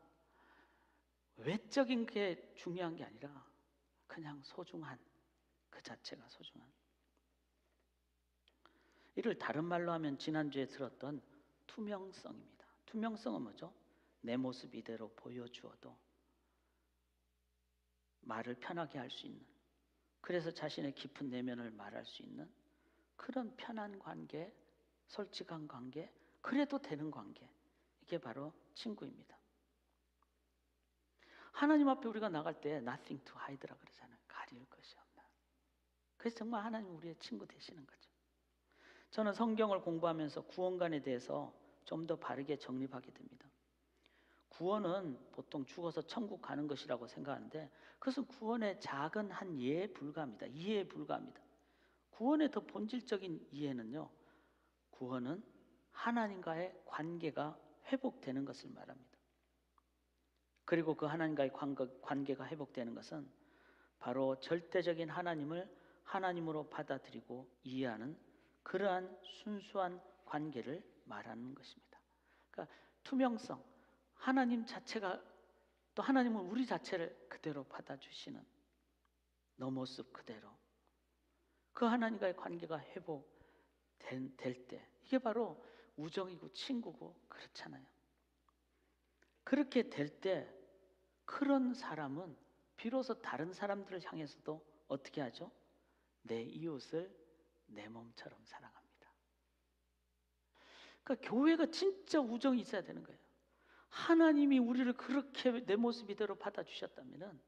외적인 게 중요한 게 아니라 그냥 소중한 그 자체가 소중한. 이를 다른 말로 하면 지난주에 들었던 투명성입니다. 투명성은 뭐죠? 내 모습 이대로 보여주어도 말을 편하게 할 수 있는, 그래서 자신의 깊은 내면을 말할 수 있는 그런 편한 관계, 솔직한 관계, 그래도 되는 관계, 이게 바로 친구입니다. 하나님 앞에 우리가 나갈 때 nothing to hide라 그러잖아요. 가릴 것이 없나. 그래서 정말 하나님 우리의 친구 되시는 거죠. 저는 성경을 공부하면서 구원관에 대해서 좀 더 바르게 정립하게 됩니다. 구원은 보통 죽어서 천국 가는 것이라고 생각하는데 그것은 구원의 작은 한 예에 불과합니다. 이해에 불과합니다. 구원의 더 본질적인 이해는요, 구원은 하나님과의 관계가 회복되는 것을 말합니다. 그리고 그 하나님과의 관계가 회복되는 것은 바로 절대적인 하나님을 하나님으로 받아들이고 이해하는 그러한 순수한 관계를 말하는 것입니다. 그러니까 투명성, 하나님 자체가, 또 하나님은 우리 자체를 그대로 받아주시는 너 모습 그대로, 그 하나님과의 관계가 회복될 때, 이게 바로 우정이고 친구고 그렇잖아요. 그렇게 될 때 그런 사람은 비로소 다른 사람들을 향해서도 어떻게 하죠? 내 이웃을 내 몸처럼 사랑합니다. 그러니까 교회가 진짜 우정이 있어야 되는 거예요. 하나님이 우리를 그렇게 내 모습 이대로 받아주셨다면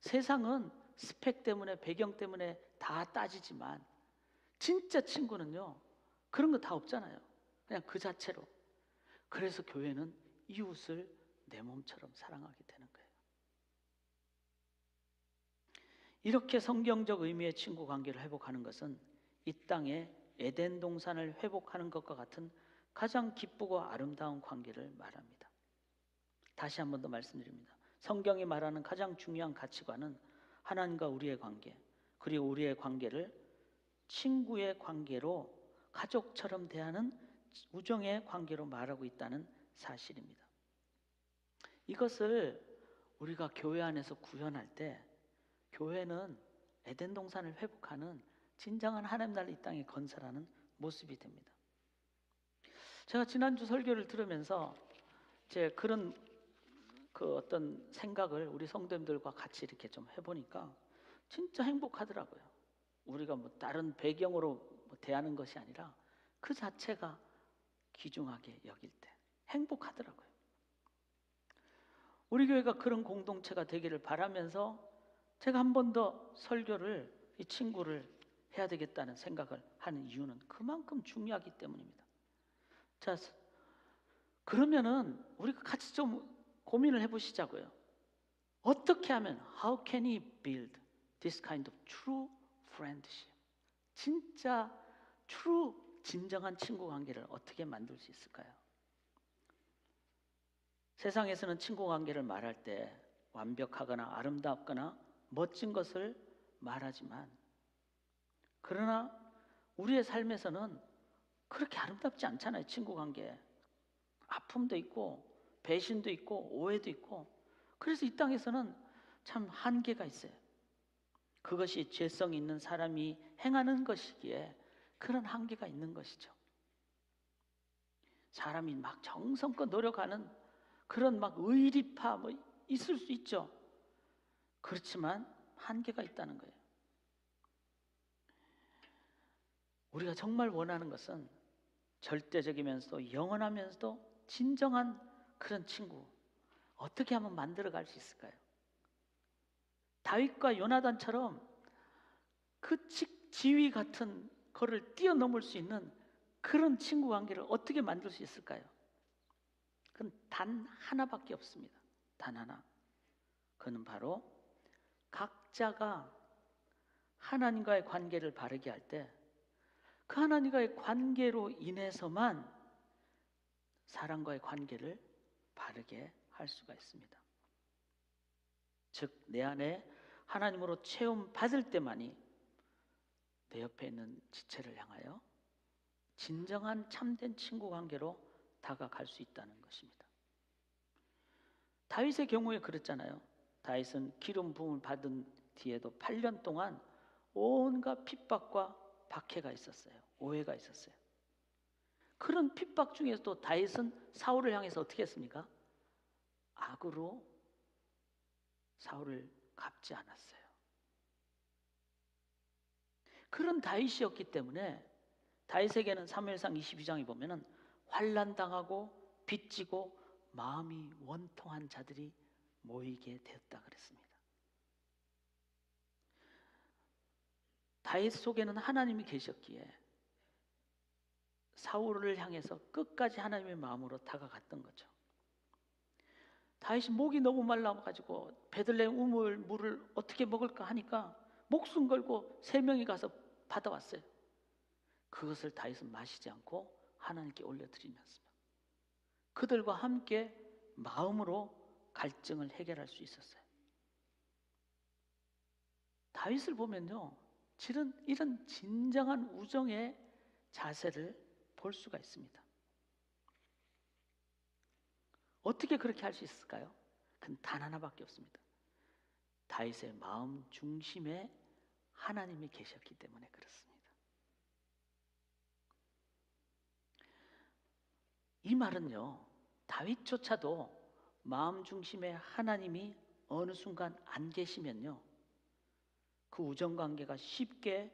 세상은 스펙 때문에 배경 때문에 다 따지지만 진짜 친구는요, 그런 거 다 없잖아요. 그냥 그 자체로. 그래서 교회는 이웃을 내 몸처럼 사랑하게 되는 거예요. 이렇게 성경적 의미의 친구 관계를 회복하는 것은 이 땅에 에덴 동산을 회복하는 것과 같은 가장 기쁘고 아름다운 관계를 말합니다. 다시 한 번 더 말씀드립니다. 성경이 말하는 가장 중요한 가치관은 하나님과 우리의 관계, 그리고 우리의 관계를 친구의 관계로, 가족처럼 대하는 우정의 관계로 말하고 있다는 사실입니다. 이것을 우리가 교회 안에서 구현할 때 교회는 에덴 동산을 회복하는 진정한 하나님 나라 이 땅에 건설하는 모습이 됩니다. 제가 지난주 설교를 들으면서 제 그런 어떤 생각을 우리 성도님들과 같이 이렇게 좀 해보니까 진짜 행복하더라고요. 우리가 뭐 다른 배경으로 대하는 것이 아니라 그 자체가 귀중하게 여길 때 행복하더라고요. 우리 교회가 그런 공동체가 되기를 바라면서 제가 한 번 더 설교를, 이 친구를 해야 되겠다는 생각을 하는 이유는 그만큼 중요하기 때문입니다. 자, 그러면은 우리가 같이 좀 고민을 해보시자고요. 어떻게 하면 How can he build this kind of true friendship? 진짜 true, 진정한 친구 관계를 어떻게 만들 수 있을까요? 세상에서는 친구 관계를 말할 때 완벽하거나 아름답거나 멋진 것을 말하지만, 그러나 우리의 삶에서는 그렇게 아름답지 않잖아요. 친구 관계. 아픔도 있고 배신도 있고 오해도 있고. 그래서 이 땅에서는 참 한계가 있어요. 그것이 죄성 있는 사람이 행하는 것이기에 그런 한계가 있는 것이죠. 사람이 막 정성껏 노력하는 그런 막 의리파 뭐 있을 수 있죠. 그렇지만 한계가 있다는 거예요. 우리가 정말 원하는 것은 절대적이면서도 영원하면서도 진정한 그런 친구, 어떻게 하면 만들어갈 수 있을까요? 다윗과 요나단처럼 그 지위 같은 거를 뛰어넘을 수 있는 그런 친구 관계를 어떻게 만들 수 있을까요? 그건 단 하나밖에 없습니다. 단 하나. 그는 바로 각자가 하나님과의 관계를 바르게 할 때 그 하나님과의 관계로 인해서만 사람과의 관계를 바르게 할 수가 있습니다. 즉, 내 안에 하나님으로 체험받을 때만이 내 옆에 있는 지체를 향하여 진정한 참된 친구 관계로 다가갈 수 있다는 것입니다. 다윗의 경우에 그랬잖아요. 다윗은 기름 부음을 받은 뒤에도 8년 동안 온갖 핍박과 박해가 있었어요. 오해가 있었어요. 그런 핍박 중에서도 다윗은 사울을 향해서 어떻게 했습니까? 악으로 사울을 갚지 않았어요. 그런 다윗이었기 때문에 다윗에게는 사무엘상 22장에 보면은 환난당하고 빚지고 마음이 원통한 자들이 모이게 되었다 그랬습니다. 다윗 속에는 하나님이 계셨기에 사울을 향해서 끝까지 하나님의 마음으로 다가갔던 거죠. 다윗이 목이 너무 말라가지고 베들레헴 우물 물을 어떻게 먹을까 하니까 목숨 걸고 3명이 가서 받아왔어요. 그것을 다윗은 마시지 않고 하나님께 올려드리면서 그들과 함께 마음으로 갈증을 해결할 수 있었어요. 다윗을 보면요, 이런 진정한 우정의 자세를 볼 수가 있습니다. 어떻게 그렇게 할 수 있을까요? 그건 단 하나밖에 없습니다. 다윗의 마음 중심에 하나님이 계셨기 때문에 그렇습니다. 이 말은요, 다윗조차도 마음 중심에 하나님이 어느 순간 안 계시면요, 그 우정 관계가 쉽게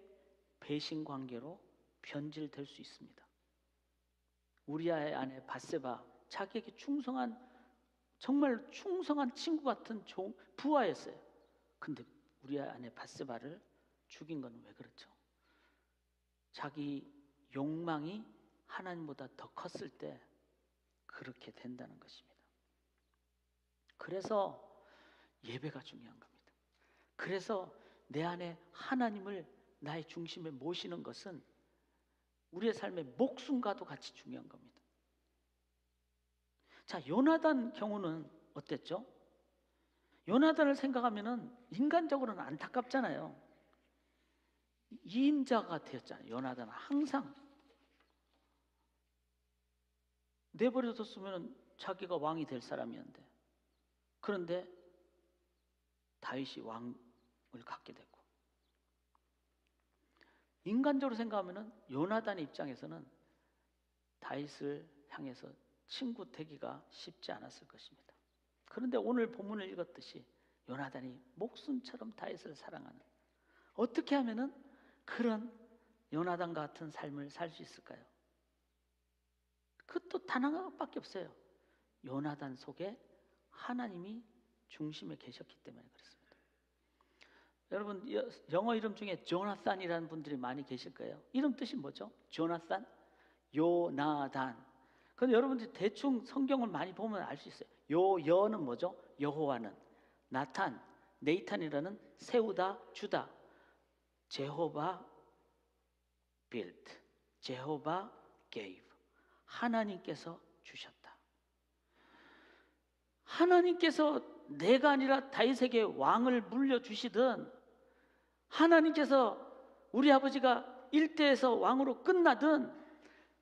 배신 관계로 변질될 수 있습니다. 우리아의 아내 밧세바, 자기에게 충성한, 정말 충성한 친구 같은 부하였어요. 근데 우리아의 아내 밧세바를 죽인 건 왜 그렇죠? 자기 욕망이 하나님보다 더 컸을 때 그렇게 된다는 것입니다. 그래서 예배가 중요한 겁니다. 그래서 내 안에 하나님을 나의 중심에 모시는 것은 우리의 삶의 목숨과도 같이 중요한 겁니다. 자, 요나단 경우는 어땠죠? 요나단을 생각하면은 인간적으로는 안타깝잖아요. 이인자가 되었잖아요. 요나단은 항상 내버려뒀으면 자기가 왕이 될 사람이었는데, 그런데 다윗이 왕을 갖게 됐고, 인간적으로 생각하면은 요나단의 입장에서는 다윗을 향해서 친구 되기가 쉽지 않았을 것입니다. 그런데 오늘 본문을 읽었듯이 요나단이 목숨처럼 다윗을 사랑하는, 어떻게 하면은 그런 요나단 같은 삶을 살 수 있을까요? 그것도 단 하나밖에 없어요. 요나단 속에 하나님이 중심에 계셨기 때문에 그렇습니다. 여러분, 영어 이름 중에 조나산이라는 분들이 많이 계실 거예요. 이름 뜻이 뭐죠? 조나산? 요나단. 그런데 여러분들이 대충 성경을 많이 보면 알 수 있어요. 여는 뭐죠? 여호와는. 나탄, 네이탄이라는 세우다, 주다. 제호바 built, 제호바 gave. 하나님께서 주셨다. 하나님께서 내가 아니라 다윗에게 왕을 물려주시든, 하나님께서 우리 아버지가 일대에서 왕으로 끝나든,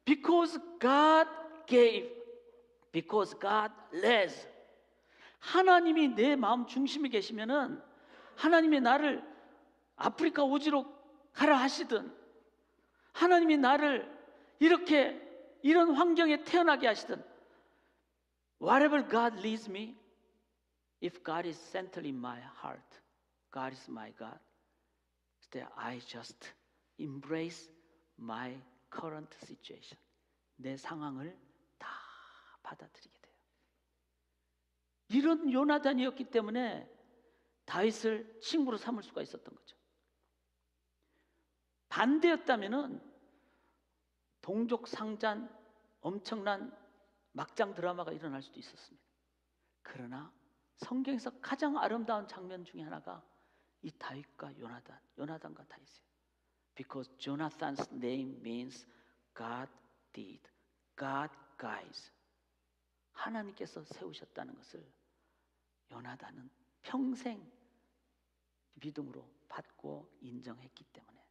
because God gave, because God led. 하나님이 내 마음 중심에 계시면은, 하나님이 나를 아프리카 오지로 가라 하시든, 하나님이 나를 이렇게 이런 환경에 태어나게 하시든, whatever God leads me, if God is centered in my heart, God is my God, then I just embrace my current situation. 내 상황을 다 받아들이게 돼요. 이런 요나단이었기 때문에 다윗을 친구로 삼을 수가 있었던 거죠. 반대였다면은 동족 상잔, 엄청난 막장 드라마가 일어날 수도 있었습니다. 그러나 성경에서 가장 아름다운 장면 중에 하나가 이 다윗과 요나단과 다윗이에요. Because Jonathan's name means God did, God guides. 하나님께서 세우셨다는 것을 요나단은 평생 믿음으로 받고 인정했기 때문에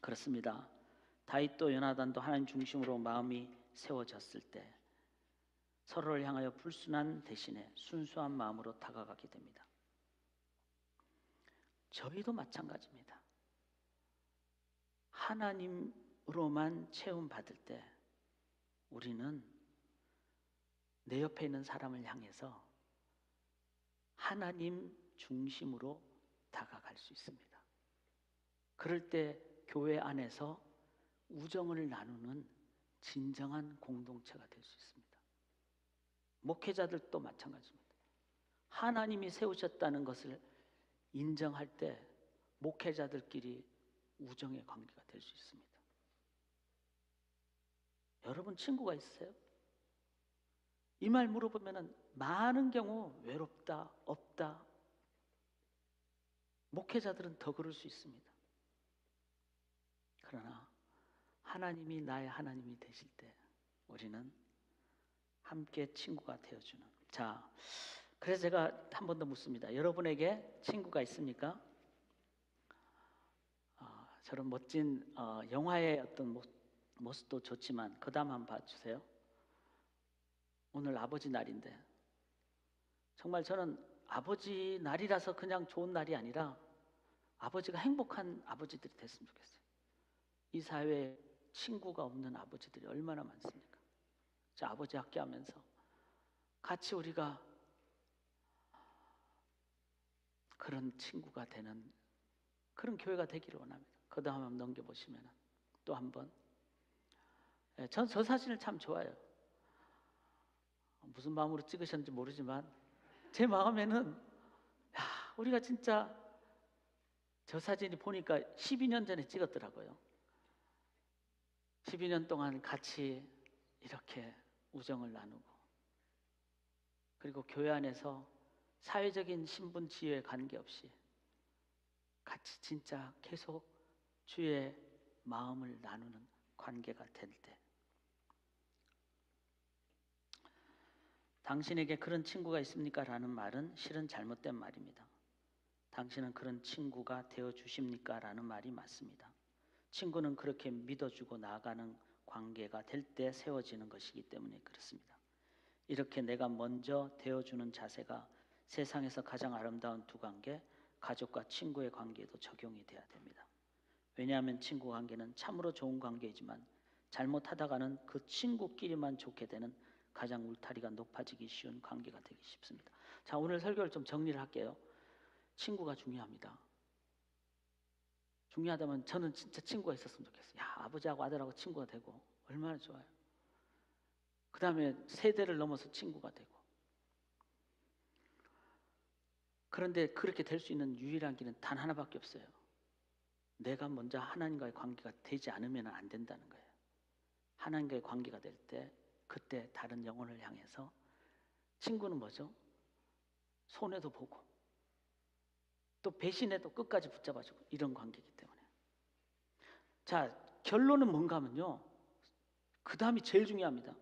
그렇습니다. 다윗도 요나단도 하나님 중심으로 마음이 세워졌을 때 서로를 향하여 불순한 대신에 순수한 마음으로 다가가게 됩니다. 저희도 마찬가지입니다. 하나님으로만 체험받을 때 우리는 내 옆에 있는 사람을 향해서 하나님 중심으로 다가갈 수 있습니다. 그럴 때 교회 안에서 우정을 나누는 진정한 공동체가 될 수 있습니다. 목회자들도 마찬가지입니다. 하나님이 세우셨다는 것을 인정할 때 목회자들끼리 우정의 관계가 될 수 있습니다. 여러분 친구가 있으세요? 이 말 물어보면 많은 경우 외롭다, 없다. 목회자들은 더 그럴 수 있습니다. 그러나 하나님이 나의 하나님이 되실 때 우리는 함께 친구가 되어주는. 자, 그래서 제가 한 번 더 묻습니다. 여러분에게 친구가 있습니까? 저런 멋진 영화의 어떤 모습도 좋지만 그 다음 한번 봐주세요. 오늘 아버지 날인데 정말 저는 아버지 날이라서 그냥 좋은 날이 아니라 아버지가 행복한 아버지들이 됐으면 좋겠어요. 이 사회에 친구가 없는 아버지들이 얼마나 많습니까? 저 아버지 학교하면서 같이 우리가 그런 친구가 되는 그런 교회가 되기를 원합니다. 그 다음 한번 넘겨보시면 또 한번, 전 저 사진을 참 좋아해요. 무슨 마음으로 찍으셨는지 모르지만 제 마음에는 우리가 진짜 저 사진이 보니까 12년 전에 찍었더라고요. 12년 동안 같이 이렇게 우정을 나누고, 그리고 교회 안에서 사회적인 신분 지위에 관계없이 같이 진짜 계속 주의 마음을 나누는 관계가 될 때, 당신에게 그런 친구가 있습니까? 라는 말은 실은 잘못된 말입니다. 당신은 그런 친구가 되어 주십니까? 라는 말이 맞습니다. 친구는 그렇게 믿어주고 나아가는 관계가 될 때 세워지는 것이기 때문에 그렇습니다. 이렇게 내가 먼저 되어주는 자세가 세상에서 가장 아름다운 두 관계, 가족과 친구의 관계에도 적용이 돼야 됩니다. 왜냐하면 친구 관계는 참으로 좋은 관계이지만 잘못하다가는 그 친구끼리만 좋게 되는 가장 울타리가 높아지기 쉬운 관계가 되기 쉽습니다. 자, 오늘 설교를 좀 정리를 할게요. 친구가 중요합니다. 중요하다면 저는 진짜 친구가 있었으면 좋겠어요. 아버지하고 아들하고 친구가 되고 얼마나 좋아요. 그 다음에 세대를 넘어서 친구가 되고. 그런데 그렇게 될 수 있는 유일한 길은 단 하나밖에 없어요. 내가 먼저 하나님과의 관계가 되지 않으면 안 된다는 거예요. 하나님과의 관계가 될 때 그때 다른 영혼을 향해서, 친구는 뭐죠? 손해도 보고 또 배신해도 끝까지 붙잡아주고 이런 관계이기 때문에. 자, 결론은 뭔가 하면요, 그 다음이 제일 중요합니다.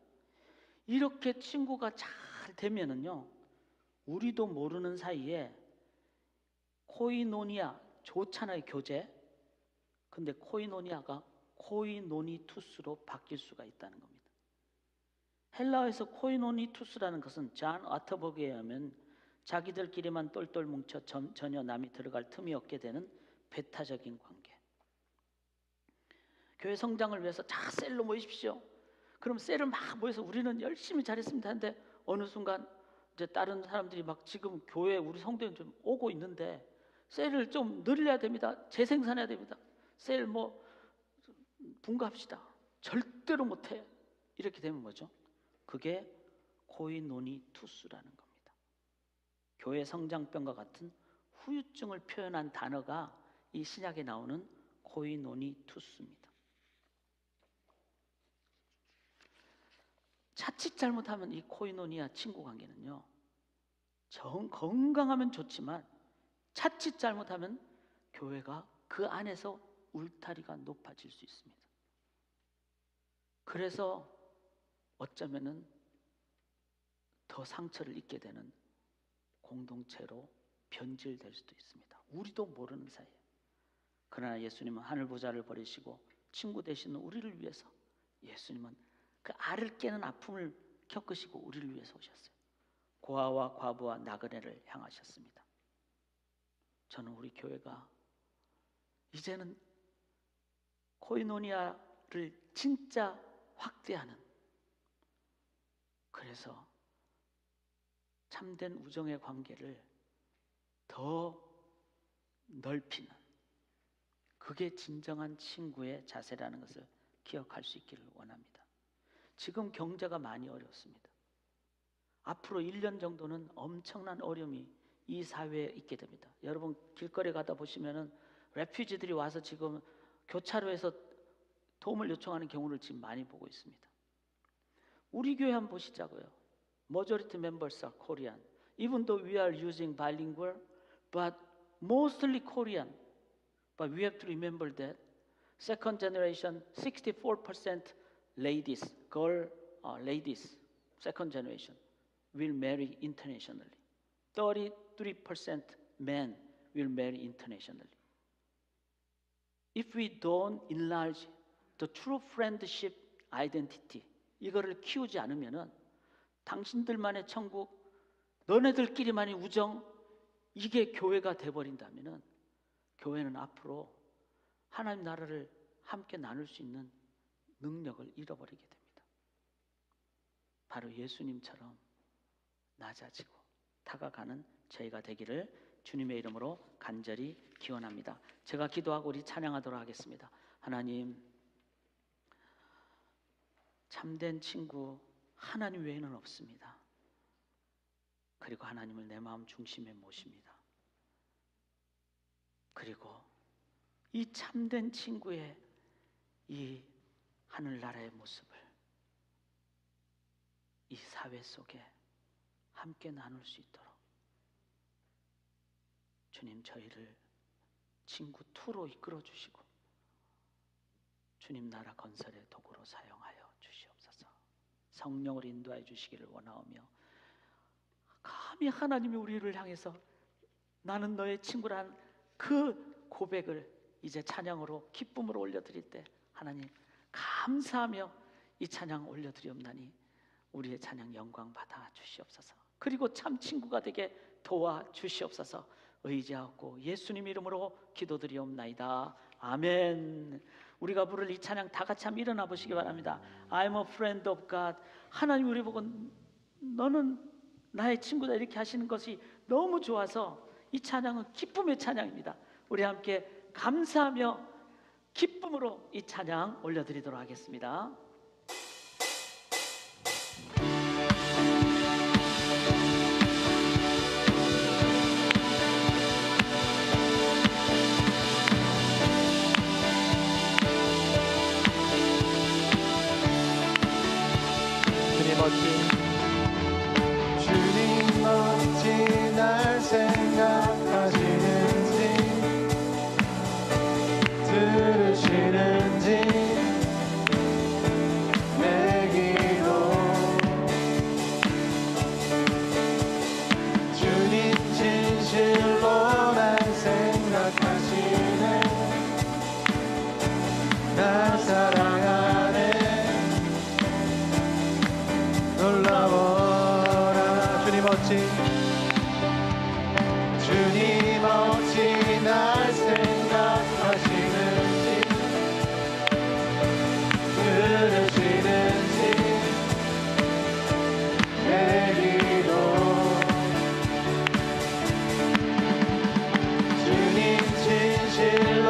이렇게 친구가 잘 되면은요, 우리도 모르는 사이에 코이노니아, 좋잖아요, 교제. 근데 코이노니아가 코이노니투스로 바뀔 수가 있다는 겁니다. 헬라어에서 코이노니투스라는 것은 존 아터버그에 의하면 자기들끼리만 똘똘 뭉쳐 전혀 남이 들어갈 틈이 없게 되는 배타적인 관계. 교회 성장을 위해서 다 셀로 모이십시오. 그럼 셀을 막 모여서 우리는 열심히 잘했습니다 하는데 어느 순간 이제 다른 사람들이 막 지금 교회 우리 성도님 좀 오고 있는데 셀을 좀 늘려야 됩니다. 재생산해야 됩니다. 셀 뭐 분가합시다. 절대로 못해. 이렇게 되면 뭐죠? 그게 코이노니투스라는 겁니다. 교회 성장병과 같은 후유증을 표현한 단어가 이 신약에 나오는 코이노니투스입니다. 자칫 잘못하면 이 코이노니아 친구 관계는요, 건강하면 좋지만 자칫 잘못하면 교회가 그 안에서 울타리가 높아질 수 있습니다. 그래서 어쩌면은 더 상처를 입게 되는 공동체로 변질될 수도 있습니다. 우리도 모르는 사이에. 그러나 예수님은 하늘 보좌를 버리시고 친구 되시는 우리를 위해서, 예수님은 그 알을 깨는 아픔을 겪으시고 우리를 위해서 오셨어요. 고아와 과부와 나그네를 향하셨습니다. 저는 우리 교회가 이제는 코이노니아를 진짜 확대하는, 그래서 참된 우정의 관계를 더 넓히는, 그게 진정한 친구의 자세라는 것을 기억할 수 있기를 원합니다. 지금 경제가 많이 어렵습니다. 앞으로 1년 정도는 엄청난 어려움이 이 사회에 있게 됩니다. 여러분 길거리 가다 보시면은 레퓨지들이 와서 지금 교차로에서 도움을 요청하는 경우를 지금 많이 보고 있습니다. 우리 교회 한번 보시자고요. Majority members are Korean. Even though we are using bilingual, but mostly Korean. But we have to remember that second generation, 64% ladies, ladies, second generation will marry internationally. 33% men will marry internationally. If we don't enlarge the true friendship identity, 이거를 키우지 않으면은 당신들만의 천국, 너네들끼리만의 우정, 이게 교회가 돼버린다면은 교회는 앞으로 하나님 나라를 함께 나눌 수 있는 능력을 잃어버리게 됩니다. 바로 예수님처럼 낮아지고 다가가는 저희가 되기를 주님의 이름으로 간절히 기원합니다. 제가 기도하고 우리 찬양하도록 하겠습니다. 하나님, 참된 친구 하나님 외에는 없습니다. 그리고 하나님을 내 마음 중심에 모십니다. 그리고 이 참된 친구의 이 하늘나라의 모습을 이 사회 속에 함께 나눌 수 있도록 주님 저희를 친구 투로 이끌어 주시고 주님 나라 건설의 도구로 사용하여 주시옵소서. 성령을 인도하여 주시기를 원하오며 감히 하나님이 우리를 향해서 나는 너의 친구란 그 고백을 이제 찬양으로 기쁨으로 올려드릴 때 하나님 감사하며 이 찬양 올려드리옵나니 우리의 찬양 영광 받아 주시옵소서. 그리고 참 친구가 되게 도와 주시옵소서. 의지하고 예수님 이름으로 기도드리옵나이다. 아멘. 우리가 부를 이 찬양 다 같이 한번 일어나 보시기 바랍니다. I'm a friend of God. 하나님 우리 보고 너는 나의 친구다 이렇게 하시는 것이 너무 좋아서 이 찬양은 기쁨의 찬양입니다. 우리 함께 감사하며 기쁨으로 이 찬양 올려드리도록 하겠습니다. 주님 어찌 날 생각하시는지 들으시는지 내 기도 주님 진실로 날 생각하시네 날 사랑하네 놀라워라 주님 어찌 날 생각하시는지 들으시는지 내 기도 주님 진실로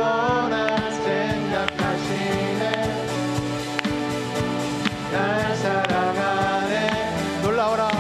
날 생각하시네 날 사랑하네 놀라워라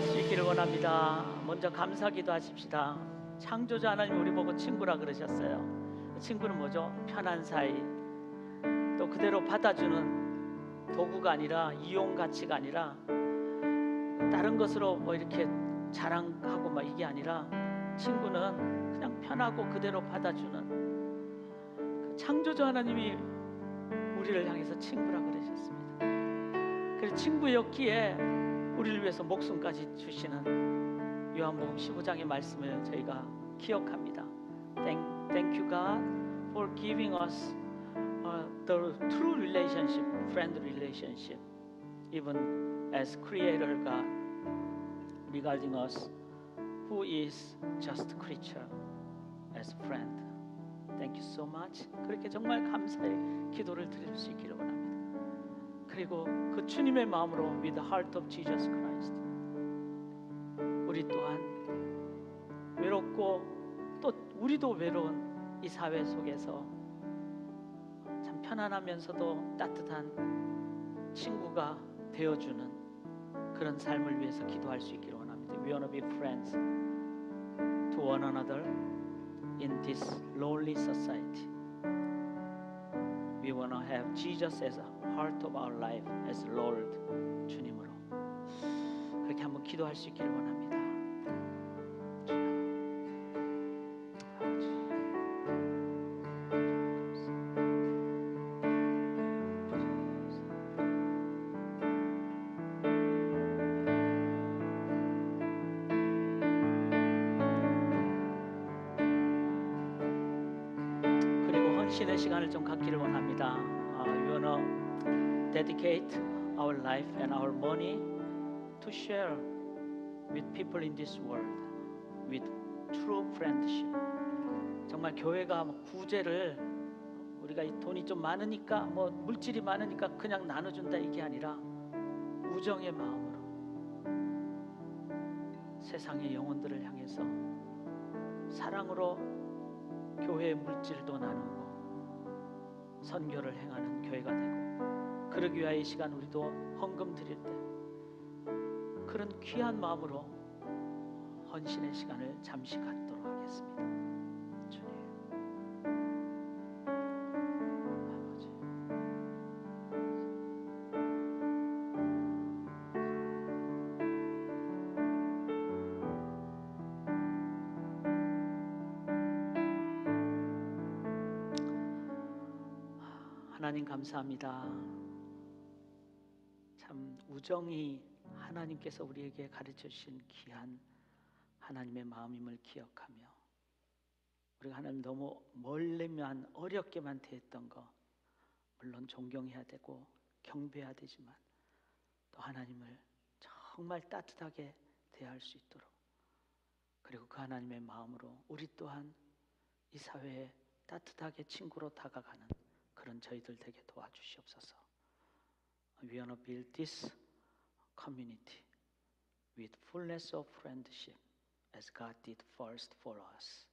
수 있기를 원합니다. 먼저 감사기도 하십시다. 창조자 하나님 우리 보고 친구라 그러셨어요. 친구는 뭐죠? 편한 사이, 또 그대로 받아주는 도구가 아니라, 이용 가치가 아니라 다른 것으로 뭐 이렇게 자랑하고 막 이게 아니라, 친구는 그냥 편하고 그대로 받아주는 그 창조자 하나님이 우리를 향해서 친구라 그러셨습니다. 그래서 친구였기에 우리를 위해서 목숨까지 주시는 요한복음 15장의 말씀을 저희가 기억합니다. Thank you God for giving us the true relationship, friend relationship, even as Creator God regarding us, who is just creature, as friend. Thank you so much. 그렇게 정말 감사의 기도를 드릴 수 있기를 원합니다. 그리고 그 주님의 마음으로 with the heart of Jesus Christ, 우리 또한 외롭고 또 우리도 외로운 이 사회 속에서 참 편안하면서도 따뜻한 친구가 되어주는 그런 삶을 위해서 기도할 수 있기를 원합니다. We want to be friends to one another in this lonely society. We want to have Jesus as a heart of our life, as Lord, 주님으로 그렇게 한번 기도할 수 있기를 원합니다. 그리고 헌신의 시간을 좀 갖기를 원합니다. We wanna dedicate our life and our money to share with people in this world with true friendship. 정말 교회가 구제를 우리가 이 돈이 좀 많으니까 뭐 물질이 많으니까 그냥 나눠준다 이게 아니라 우정의 마음으로 세상의 영혼들을 향해서 사랑으로 교회의 물질도 나누고 선교를 행하는 교회가 되고, 그러기 위하여 이 시간 우리도 헌금 드릴 때 그런 귀한 마음으로 헌신의 시간을 잠시 갖도록 하겠습니다. 주님, 아버지, 하나님 감사합니다. 참 우정이 하나님께서 우리에게 가르쳐 주신 귀한 하나님의 마음임을 기억하며, 우리가 하나님 너무 멀리만 어렵게만 대했던 거 물론 존경해야 되고 경배해야 되지만, 또 하나님을 정말 따뜻하게 대할 수 있도록, 그리고 그 하나님의 마음으로 우리 또한 이 사회에 따뜻하게 친구로 다가가는 그런 저희들 되게 도와주시옵소서. We want to build this community with fullness of friendship as God did first for us.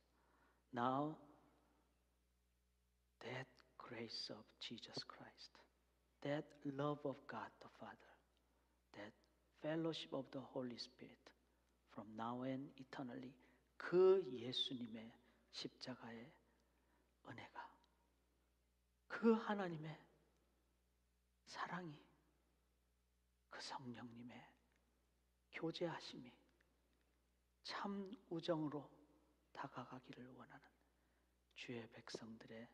Now that grace of Jesus Christ, that love of God the Father, that fellowship of the Holy Spirit from now and eternally, 그 예수님의 십자가의 은혜가, 그 하나님의 사랑이, 그 성령님의 교제하심이 참 우정으로 다가가기를 원하는 주의 백성들의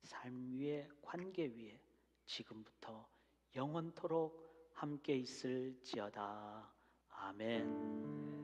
삶 위에, 관계 위에 지금부터 영원토록 함께 있을지어다. 아멘.